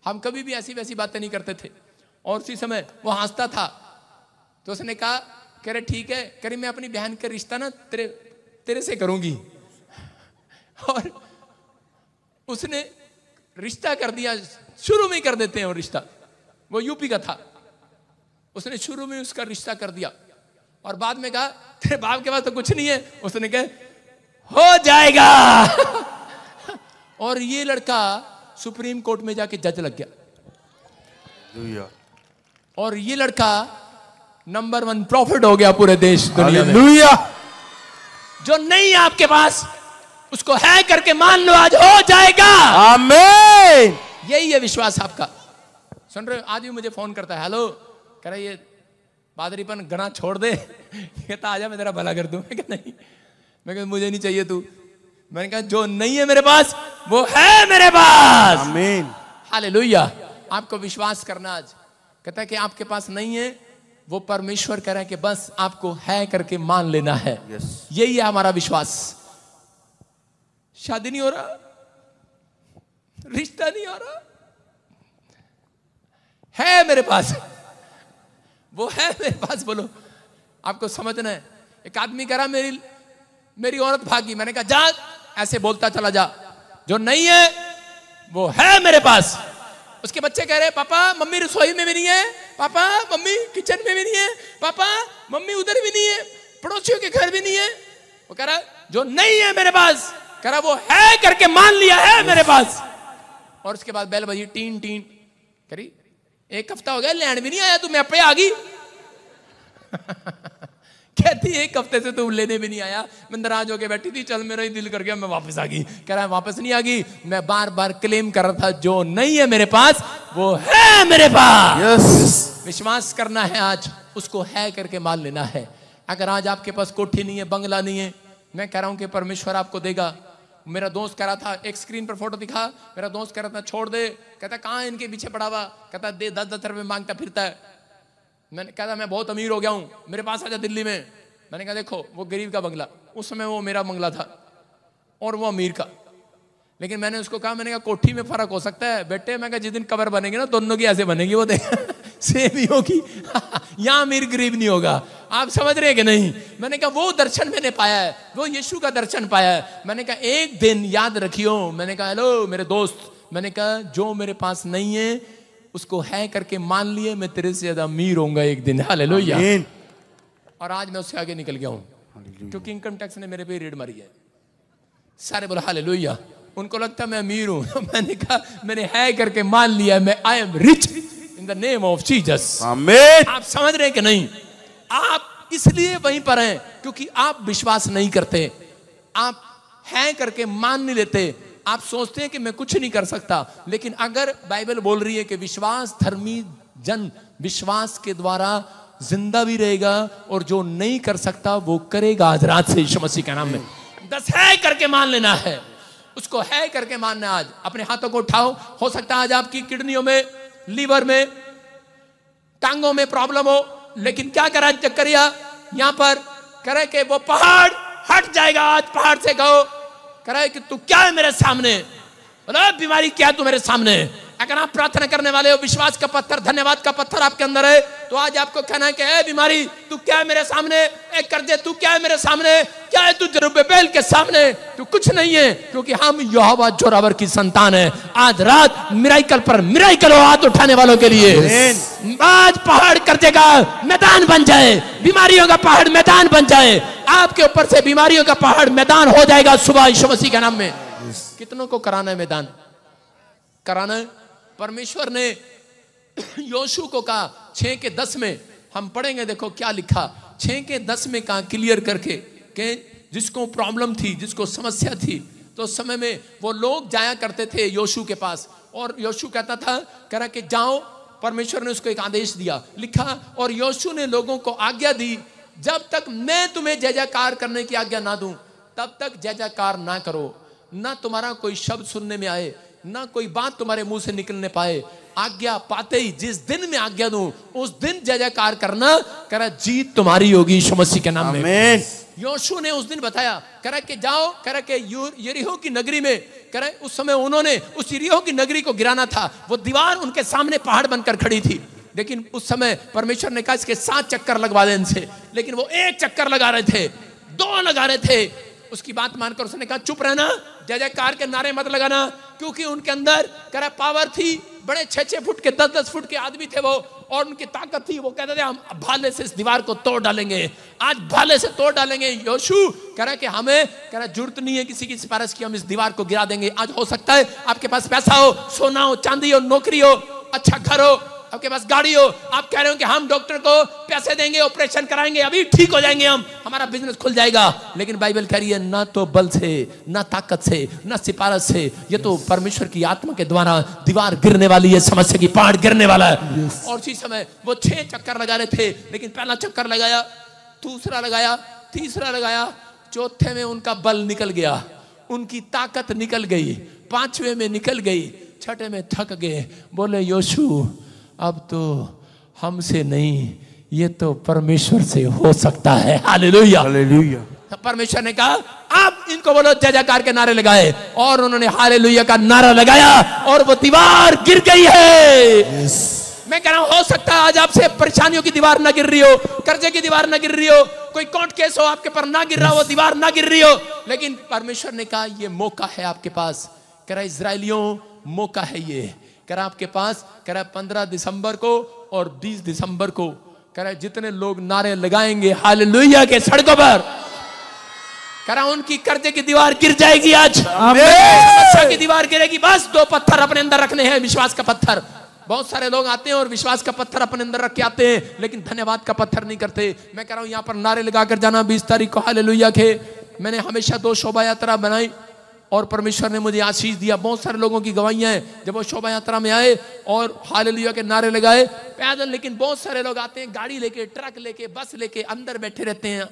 हम कभी भी ऐसी वैसी बातें नहीं करते थे। और उसी समय वो हंसता था, तो उसने कहा, कह रहे ठीक है, कह रही मैं अपनी बहन का रिश्ता ना तेरे से करूंगी। और उसने रिश्ता कर दिया, शुरू में ही कर देते हैं वो रिश्ता। वो यूपी का था, उसने शुरू में उसका रिश्ता कर दिया, और बाद में कहा तेरे बाप के पास तो कुछ नहीं है। उसने कहा हो जाएगा और ये लड़का सुप्रीम कोर्ट में जाके जज लग गया, और ये लड़का नंबर 1 प्रॉफिट हो गया पूरे देश दुनिया में। जो नहीं है आपके पास उसको है करके मान लो, आज हो जाएगा। आमीन। यही है विश्वास आपका। सुन रहे हो? आज भी मुझे फोन करता है, हेलो, कह रहा ये बादरीपन गणा छोड़ दे, कहता आजा मैं तेरा भला कर दूं। मैं कहा नहीं, मैं कहा मुझे नहीं चाहिए तू। मैंने कहा जो नहीं है मेरे पास वो है मेरे पास। आमीन। हालेलुया। आपको विश्वास करना आज। कहता है कि आपके पास नहीं है, वो परमेश्वर कह रहा है कि बस आपको है करके मान लेना है। यही है हमारा विश्वास। शादी नहीं हो रहा, रिश्ता नहीं हो रहा, है मेरे पास, वो है मेरे पास। बोलो, आपको समझना है। एक आदमी कह रहा मेरी औरत भागी। मैंने कहा जा, ऐसे बोलता चला जा, जो नहीं है वो है मेरे पास। उसके बच्चे कह रहे पापा मम्मी रसोई में भी नहीं है, पापा मम्मी किचन में भी नहीं है, पापा मम्मी उधर भी नहीं है, पड़ोसियों के घर भी नहीं है। वो कह रहा जो नहीं है मेरे पास, कह रहा वो है करके मान लिया है मेरे पास। और उसके बाद बेल बजी, टीन टीन करी। 1 हफ्ता हो गया, लैंड भी नहीं आया, तू मैं पे आ गई। कहती 1 हफ्ते से तू लेने भी नहीं आया, मैं नाराज होके बैठी थी, चल मेरा ही दिल कर गया, मैं वापस आ गई। कह रहा है वापस नहीं आ गई, मैं बार बार क्लेम कर रहा था जो नहीं है मेरे पास वो है मेरे पास। विश्वास करना है आज, उसको है करके मान लेना है। अगर आज आपके पास कोठी नहीं है, बंगला नहीं है, मैं कह रहा हूं कि परमेश्वर आपको देगा। मेरा दोस्त कह रहा था, एक स्क्रीन पर फोटो दिखा, मेरा दोस्त कह रहा था छोड़ दे, कहता कहाँ इनके पीछे पड़ा हुआ, कहता दे 10-10 रुपए मांगता फिरता है। मैंने कहा मैं बहुत अमीर हो गया हूँ, मेरे पास आजा दिल्ली में। मैंने कहा देखो वो गरीब का बंगला, उस समय वो मेरा बंगला था और वो अमीर का। लेकिन मैंने उसको कहा, मैंने कहा कोठी में फर्क हो सकता है बेटे, मैं कहा जिस दिन कब्र बनेगी ना दोनों की ऐसे बनेगी, वो देख सेम ही होगी यहाँ अमीर गरीब नहीं होगा। आप समझ रहे हैं कि नहीं? मैंने कहा वो दर्शन मैंने पाया है, वो यीशु का दर्शन पाया है। मैंने कहा एक दिन याद रखियो, मैंने कहा हेलो मेरे दोस्त, मैंने कहा जो मेरे पास नहीं है उसको है करके मान लिए, मैं तेरे से ज्यादा अमीर होऊंगा एक दिन। हालेलुया। और आज मैं उससे आगे निकल गया हूं क्योंकि इनकम टैक्स ने मेरे पे रेड मारी है। सारे बोला हालेलुया। उनको लगता मैं अमीर हूं मैंने कहा मैंने है करके मान लिया, मैं I am rich in the name of Jesus. आमीन। आप समझ रहे हैं कि नहीं? आप इसलिए वहीं पर हैं क्योंकि आप विश्वास नहीं करते, आप हैं करके मान नहीं लेते, आप सोचते हैं कि मैं कुछ नहीं कर सकता। लेकिन अगर बाइबल बोल रही है कि विश्वास धर्मी जन विश्वास के द्वारा जिंदा भी रहेगा और जो नहीं कर सकता वो करेगा। आज रात से यीशु मसीह के नाम में 10 है करके मान लेना है, उसको है करके मानना। आज अपने हाथों को उठाओ। हो सकता है आज आपकी किडनियों में, लीवर में, टांगों में प्रॉब्लम हो, लेकिन क्या करा जकरिया यहां पर करे कि वो पहाड़ हट जाएगा। आज पहाड़ से कहो करे कि तू क्या है मेरे सामने, बोलो बीमारी क्या है तू मेरे सामने। अगर आप प्रार्थना करने वाले हो, विश्वास का पत्थर, धन्यवाद का पत्थर आपके अंदर है, तो आज आपको कहना है कि ए बीमारी तू क्या है मेरे सामने, ए कर्जे तू क्या है मेरे सामने, क्या है तू जरुब्बाबेल के सामने, तू कुछ नहीं है, क्योंकि हम यहोवा जोरावर की संतान है। आज रात मिराइकल पर मिराइकल हो हाथ उठाने वालों के लिए। आज पहाड़ कर्जे का मैदान बन जाए, बीमारियों का पहाड़ मैदान बन जाए, आपके ऊपर से बीमारियों का पहाड़ मैदान हो जाएगा सुबह यीशु मसीह के नाम में। कितनों को कराना है मैदान? कराना है। परमेश्वर ने योशू को कहा 6 के 10 में, हम पढ़ेंगे देखो क्या लिखा, 6 के 10 में कहा क्लियर करके कि जिसको प्रॉब्लम थी, जिसको समस्या थी, तो उस समय में वो लोग जाया करते थे योशू के पास, और योशू कहता था करा कि जाओ, परमेश्वर ने उसको एक आदेश दिया, लिखा, और योशू ने लोगों को आज्ञा दी जब तक मैं तुम्हें जय जयकार करने की आज्ञा ना दूं तब तक जय जयकार ना करो, ना तुम्हारा कोई शब्द सुनने में आए, ना कोई बात तुम्हारे मुंह से निकलने पाए। आज्ञा पाते ही जिस दिन मैं आज्ञा दूं उस दिन जय जयकार करना, करा जीत तुम्हारी होगी यीशु मसीह के नाम में। योशू ने उस दिन बताया, करा कि जाओ, करा कि यरीहो की नगरी में, करा उस समय उन्होंने उस यरीहो की नगरी को गिराना था, वो दीवार उनके सामने पहाड़ बनकर खड़ी थी, लेकिन उस समय परमेश्वर ने कहा इसके 7 चक्कर लगवा दे इनसे, लेकिन वो 1 चक्कर लगा रहे थे, 2 लगा रहे थे। उसकी बात मानकर उसने कहा चुप रहना, जय जयकार के नारे मत लगाना, क्योंकि उनके अंदर करा पावर थी, बड़े 6-6 फुट के 10-10 फुट के आदमी थे वो, और उनकी ताकत थी। वो कहते थे हम भाले से इस दीवार को तोड़ डालेंगे, आज भाले से तोड़ डालेंगे। योशू कह रहा कि हमें कह रहा जरूरत नहीं है किसी की सिफारिश की, हम इस दीवार को गिरा देंगे। आज हो सकता है आपके पास पैसा हो, सोना हो, चांदी हो, नौकरी हो, अच्छा घर हो, आपके पास गाड़ी हो, आप कह रहे हो कि हम डॉक्टर को पैसे देंगे, ऑपरेशन कराएंगे, अभी ठीक हो जाएंगे, हम हमारा बिजनेस खुल जाएगा। लेकिन बाइबल कह रही है ना तो बल से, ना ताकत से, ना सिफारिश से, ये तो परमेश्वर की आत्मा के द्वारा दीवार गिरने वाली है, समस्या की पहाड़ गिरने वाला है। और उसी समय वो 6 चक्कर लगा रहे थे, लेकिन पहला चक्कर लगाया, दूसरा लगाया, तीसरा लगाया, चौथे में उनका बल निकल गया, उनकी ताकत निकल गई, 5वें में निकल गई, 6ठे में थक गए। बोले योशू अब तो हमसे नहीं, ये तो परमेश्वर से हो सकता है। Hallelujah, hallelujah. परमेश्वर ने कहा अब इनको बोलो जय जयकार के नारे लगाए, और उन्होंने हालेलुया का नारा लगाया और वो दीवार गिर गई है। मैं कह रहा हूं हो सकता है आज आपसे परेशानियों की दीवार ना गिर रही हो, कर्जे की दीवार ना गिर रही हो, कोई कोर्ट केस हो आपके पर ना गिर रहा हो, दीवार ना गिर रही हो, लेकिन परमेश्वर ने कहा ये मौका है आपके पास। कह रहा इजराइलियों मौका है ये, कह रहा आपके पास, कह रहा 15 दिसंबर को और 20 दिसंबर को, कह रहा जितने लोग नारे लगाएंगे हालेलुया के सड़कों पर, कह रहा उनकी कर्जे की दीवार गिर जाएगी। आज समस्या की दीवार गिरेगी। बस 2 पत्थर अपने अंदर रखने हैं, विश्वास का पत्थर। बहुत सारे लोग आते हैं और विश्वास का पत्थर अपने अंदर रख के आते हैं, लेकिन धन्यवाद का पत्थर नहीं करते। मैं कह रहा हूं यहां पर नारे लगाकर जाना 20 तारीख को हालेलुया के। मैंने हमेशा 2 शोभा यात्रा बनाई और परमेश्वर ने मुझे आशीष दिया। बहुत सारे लोगों की गवाहियां हैं जब वो शोभा यात्रा में आए और हालेलुया के नारे लगाए पैदल, लेकिन बहुत सारे लोग आते हैं गाड़ी लेके, ट्रक लेके, बस लेके, अंदर बैठे रहते हैं।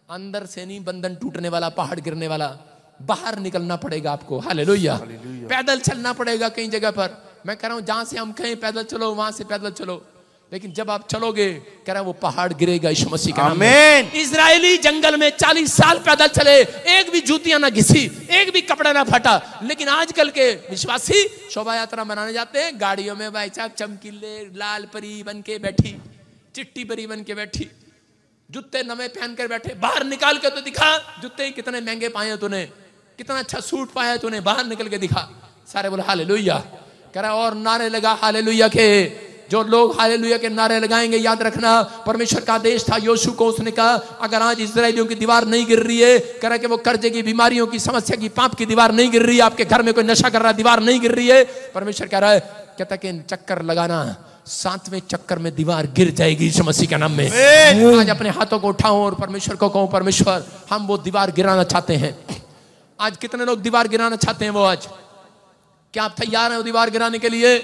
अंदर से नहीं, बंधन टूटने वाला, पहाड़ गिरने वाला। बाहर निकलना पड़ेगा आपको। हालेलुया। पैदल चलना पड़ेगा कई जगह पर। मैं कह रहा हूं जहां से हम कहें पैदल चलो वहां से पैदल चलो, लेकिन जब आप चलोगे कह रहा है वो पहाड़ गिरेगा यीशु मसीह के नाम में। इजरायली जंगल में 40 साल पैदल चले, एक भी जूतियां ना घिसी, एक भी कपड़ा ना फटा। लेकिन आजकल के विश्वासी शोभा यात्रा मनाने जाते हैं, गाड़ियों में भाई साहब चमकीले लाल परी बन के बैठी, चिट्टी परी बन के बैठी, जूते नवे पहन कर बैठे। बाहर निकाल के तो दिखा, जूते कितने महंगे पाए तूने, कितना अच्छा सूट पाया तूने, बाहर निकल के दिखा। सारे बोले हालेलुया। कह रहा और नारे लगा हालेलुया के। जो लोग हालेलुया के नारे लगाएंगे, याद रखना परमेश्वर का आदेश था योशू को, उसने कहा अगर आज इजरायलियों की दीवार नहीं गिर रही है, कह रहा कि वो कर्जे की, बीमारियों की, समस्या की, पाप की दीवार नहीं गिर रही है, आपके घर में कोई नशा कर रहा है दीवार नहीं गिर रही है, परमेश्वर कह रहा है, कहता कि चक्कर लगाना, 7वें चक्कर में दीवार गिर जाएगी यीशु मसीह के नाम में। आज अपने हाथों को उठाओ और परमेश्वर को कहो परमेश्वर हम वो दीवार गिराना चाहते हैं। आज कितने लोग दीवार गिराना चाहते हैं? वो आज क्या आप तैयार हैं वो दीवार गिराने के लिए?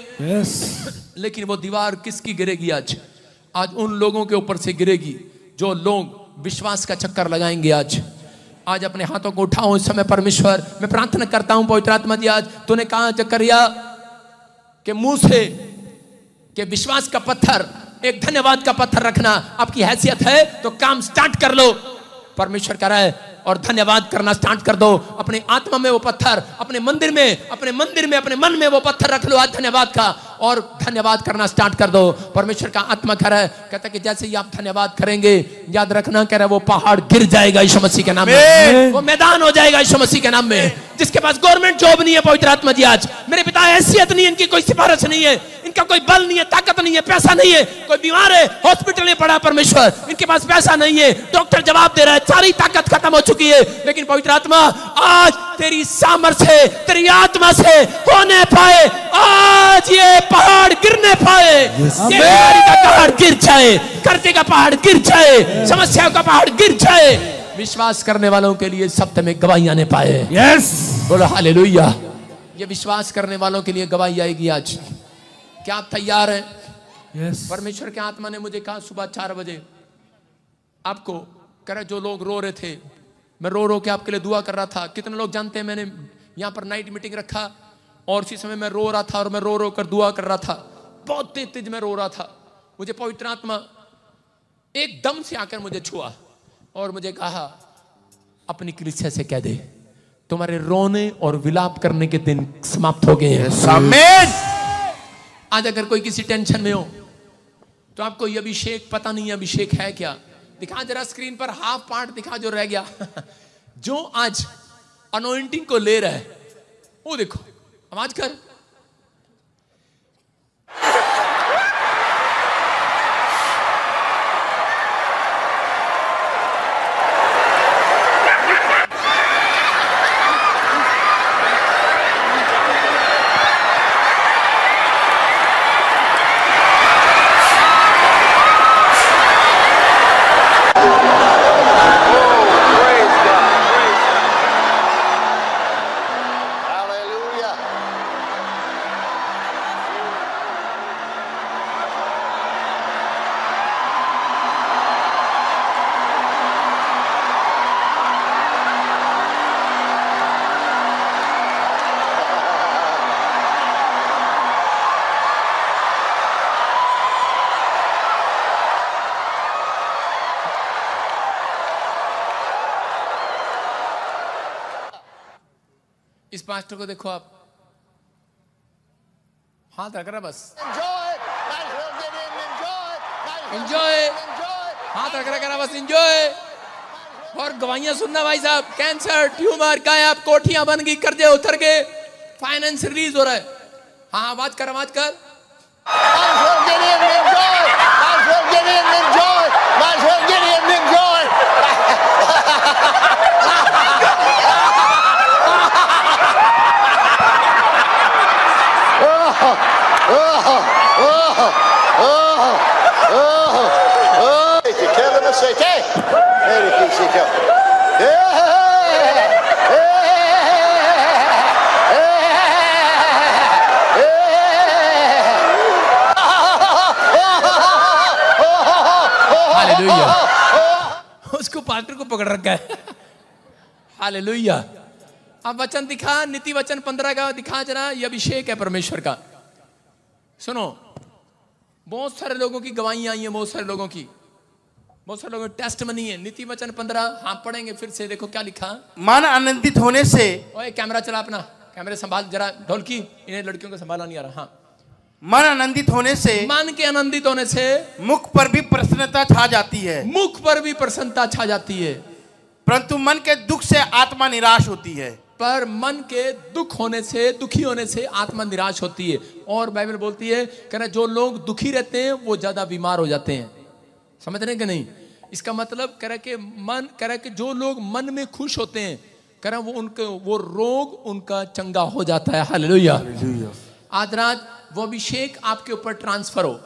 लेकिन वो दीवार किसकी गिरेगी आज? आज उन लोगों के ऊपर से गिरेगी जो लोग विश्वास का चक्कर लगाएंगे। आज अपने हाथों को उठाओ इस समय। परमेश्वर मैं प्रार्थना करता हूं पवित्र आत्मा जी, आज तूने कहा जकरिया के मुंह से कि विश्वास का पत्थर, एक धन्यवाद का पत्थर रखना आपकी हैसियत है तो काम स्टार्ट कर लो। परमेश्वर कह रहा है और धन्यवाद करना स्टार्ट कर दो। अपने आत्मा में वो पत्थर, अपने मंदिर में, अपने मन में वो पत्थर रख लो आज धन्यवाद का, और धन्यवाद करना स्टार्ट कर दो। परमेश्वर का आत्मा कह रहा है, कहता है कि जैसे ही आप धन्यवाद करेंगे, याद रखना कह रहा है वो पहाड़ गिर जाएगा यीशु मसीह के नाम में, वो मैदान हो जाएगा यीशु मसीह के नाम में। जिसके पास गवर्नमेंट जॉब नहीं है पवित्र आत्मा जी, आज मेरे पिता हैसियत नहीं है, इनकी कोई सिफारिश नहीं है, इनका कोई बल नहीं है, ताकत नहीं है, पैसा नहीं है, कोई बीमार है हॉस्पिटल में पड़ा, परमेश्वर इनके पास पैसा नहीं है, डॉक्टर जवाब दे रहा है, सारी ताकत खत्म हो चुकी है, लेकिन पवित्र आत्मा आज तेरी सामर्थ्य से, तेरी आत्मा से होने पाए, आज ये पहाड़ गिरने पाए, ये बीमारी का पहाड़ गिर जाए, कर्जे का पहाड़ गिर जाए, समस्याओं का पहाड़ गिर जाए। विश्वास करने वालों के लिए सप्ताह में गवाही आने पाए। यस, बोलो हालेलुया। ये विश्वास करने वालों के लिए गवाही आएगी आज। क्या आप तैयार हैं? यस। परमेश्वर के आत्मा ने मुझे कहा सुबह 4 बजे आपको कह रहा, जो लोग रो रहे थे, मैं रो रो के आपके लिए दुआ कर रहा था। कितने लोग जानते हैं मैंने यहाँ पर नाइट मीटिंग रखा और उसी समय मैं रो रहा था और मैं रो रो कर दुआ कर रहा था, बहुत तेज मैं रो रहा था। मुझे पवित्र आत्मा एकदम से आकर मुझे छुआ और मुझे कहा अपनी कलीसिया से कह दे तुम्हारे रोने और विलाप करने के दिन समाप्त हो गए हैं। आमीन। आज अगर कोई किसी टेंशन में हो तो आपको ये अभिषेक पता नहीं है अभिषेक है क्या, दिखा जरा स्क्रीन पर हाफ पार्ट दिखा जो रह गया। जो आज अनॉइंटिंग को ले रहा है वो देखो, आवाज कर। इस पास्टर को देखो आप, हाथ रख रहा बस, एंजॉय, हाथ रख रहा बस, एंजॉय। और गवाहियां सुनना भाई साहब, कैंसर, ट्यूमर, गायब, कोठियां बन गई, कर्जे उतर गए, फाइनेंस रिलीज हो रहा है। हाँ आवाज कर, आवाज कर। उसको पास्टर को पकड़ रखा है। हालेलुया। अब वचन दिखा, नीति वचन 15 का दिखा जरा, ये अभिषेक है परमेश्वर का। सुनो, बहुत सारे लोगों की गवाहियां आई हैं, बहुत सारे लोगों की टेस्ट मनी है। नीति वचन 15, हाँ पढ़ेंगे फिर से। देखो क्या लिखा, मन आनंदित होने से। ओए कैमरा चला अपना, कैमरे संभाल जरा, ढोलकी इन्हें लड़कियों को संभालना नहीं आ रहा। हाँ, मन आनंदित होने से, मन के आनंदित होने से मुख पर भी प्रसन्नता छा जाती है। मुख पर भी प्रसन्नता छा जाती है, परंतु मन के दुख से आत्मा निराश होती है। पर मन के दुख होने से, दुखी होने से आत्मा निराश होती है। और बाइबल बोलती है, कह रहा जो लोग दुखी रहते हैं वो ज्यादा बीमार हो जाते हैं। समझ रहे कि नहीं? इसका मतलब कह रहा कि जो लोग मन में खुश होते हैं, कह रहा वो रोग उनका चंगा हो जाता है। हालेलुया। आज रात वो अभिषेक आपके ऊपर ट्रांसफर हो।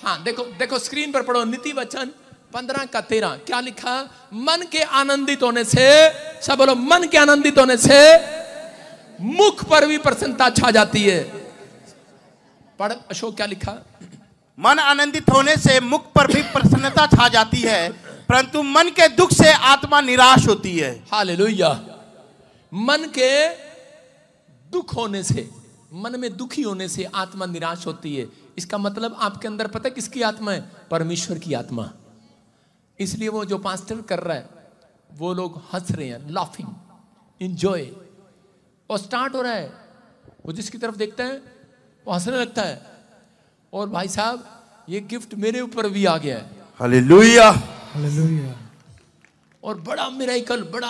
हाँ देखो स्क्रीन पर पढ़ो, नीति वचन 15 का 13 क्या लिखा, मन के आनंदित होने से, सब बोलो, मन के आनंदित होने से मुख पर भी प्रसन्नता छा जाती है। पढ़ अशोक, क्या लिखा, मन आनंदित होने से मुख पर भी प्रसन्नता छा जाती है, परंतु मन के दुख से आत्मा निराश होती है। हालेलुया। मन के दुख होने से, मन में दुखी होने से आत्मा निराश होती है। इसका मतलब आपके अंदर पता है किसकी आत्मा है? परमेश्वर की आत्मा। इसलिए वो जो पास्टर कर रहा है, वो लोग हंस रहे हैं, लाफिंग, एंजॉय, और स्टार्ट हो रहा है। वो जिसकी तरफ देखता है वो हंसने लगता है। और भाई साहब, ये गिफ्ट मेरे ऊपर भी आ गया है। Hallelujah, hallelujah. और बड़ा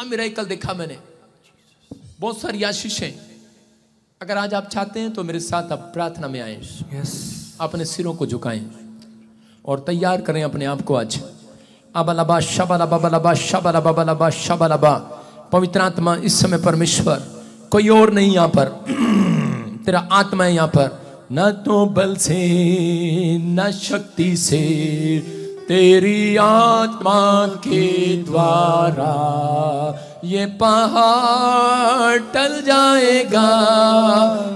मिराकल देखा मैंने, बहुत सारी आशीषें। अगर आज आप चाहते हैं तो मेरे साथ आप प्रार्थना में आए, अपने सिरों को झुकाएं और तैयार करें अपने आप को। आज अबलबा शबलबा बलबा शबलबा बलबा शबलबा। पवित्र आत्मा इस समय परमेश्वर, कोई और नहीं यहाँ पर, तेरा आत्मा है यहाँ पर। न तो बल से न शक्ति से, तेरी आत्मा के द्वारा ये पहाड़ टल जाएगा,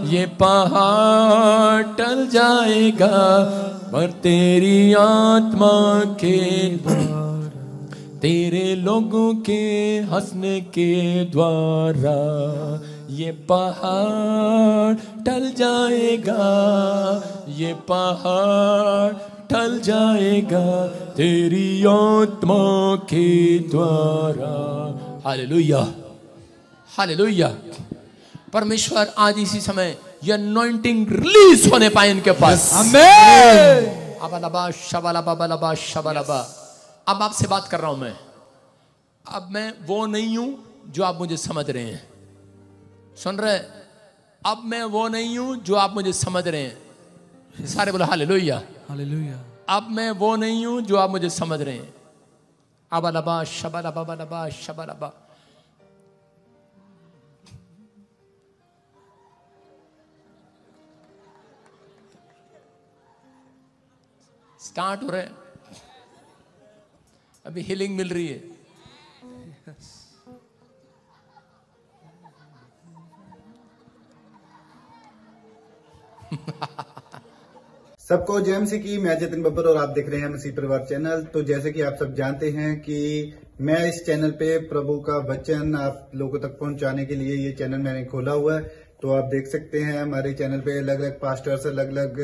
ये पहाड़ टल जाएगा, पर तेरी आत्मा के द्वारा, तेरे लोगों के हंसने के द्वारा ये पहाड़ टल जाएगा, ये पहाड़ टल जाएगा, तेरी आत्मा के द्वारा। Hallelujah, hallelujah. परमेश्वर आज इसी समय ये अनॉइंटिंग रिलीज होने पाए इनके पास। आमीन। अबलबा शबलबा बलबा शबलबा। अब आपसे बात कर रहा हूं मैं। अब मैं वो नहीं हूं जो आप मुझे समझ रहे हैं। सुन रहे? अब मैं वो नहीं हूं जो आप मुझे समझ रहे हैं। सारे बोलो हालेलुया, हालेलुया। अब मैं वो नहीं हूं जो आप मुझे समझ रहे हैं। अबलबा शबलबा बलबा शबलबा। स्टार्ट हो रहा है, अभी हीलिंग मिल रही है। सबको जय मसीह की। मैं जतिन बब्बर और आप देख रहे हैं मसीह परिवार चैनल। तो जैसे कि आप सब जानते हैं कि मैं इस चैनल पे प्रभु का वचन आप लोगों तक पहुंचाने के लिए ये चैनल मैंने खोला हुआ है। तो आप देख सकते हैं हमारे चैनल पे अलग अलग पास्टर्स, अलग अलग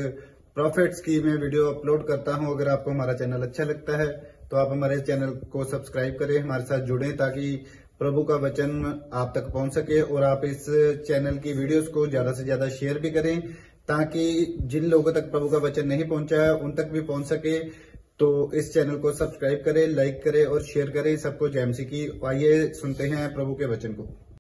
प्रॉफिट्स की मैं वीडियो अपलोड करता हूं। अगर आपको हमारा चैनल अच्छा लगता है तो आप हमारे चैनल को सब्सक्राइब करें, हमारे साथ जुड़ें, ताकि प्रभु का वचन आप तक पहुंच सके। और आप इस चैनल की वीडियोस को ज्यादा से ज्यादा शेयर भी करें, ताकि जिन लोगों तक प्रभु का वचन नहीं पहुंचा है उन तक भी पहुंच सके। तो इस चैनल को सब्सक्राइब करें, लाइक करें और शेयर करें। सबको जय मसीह की। आइए सुनते हैं प्रभु के वचन को।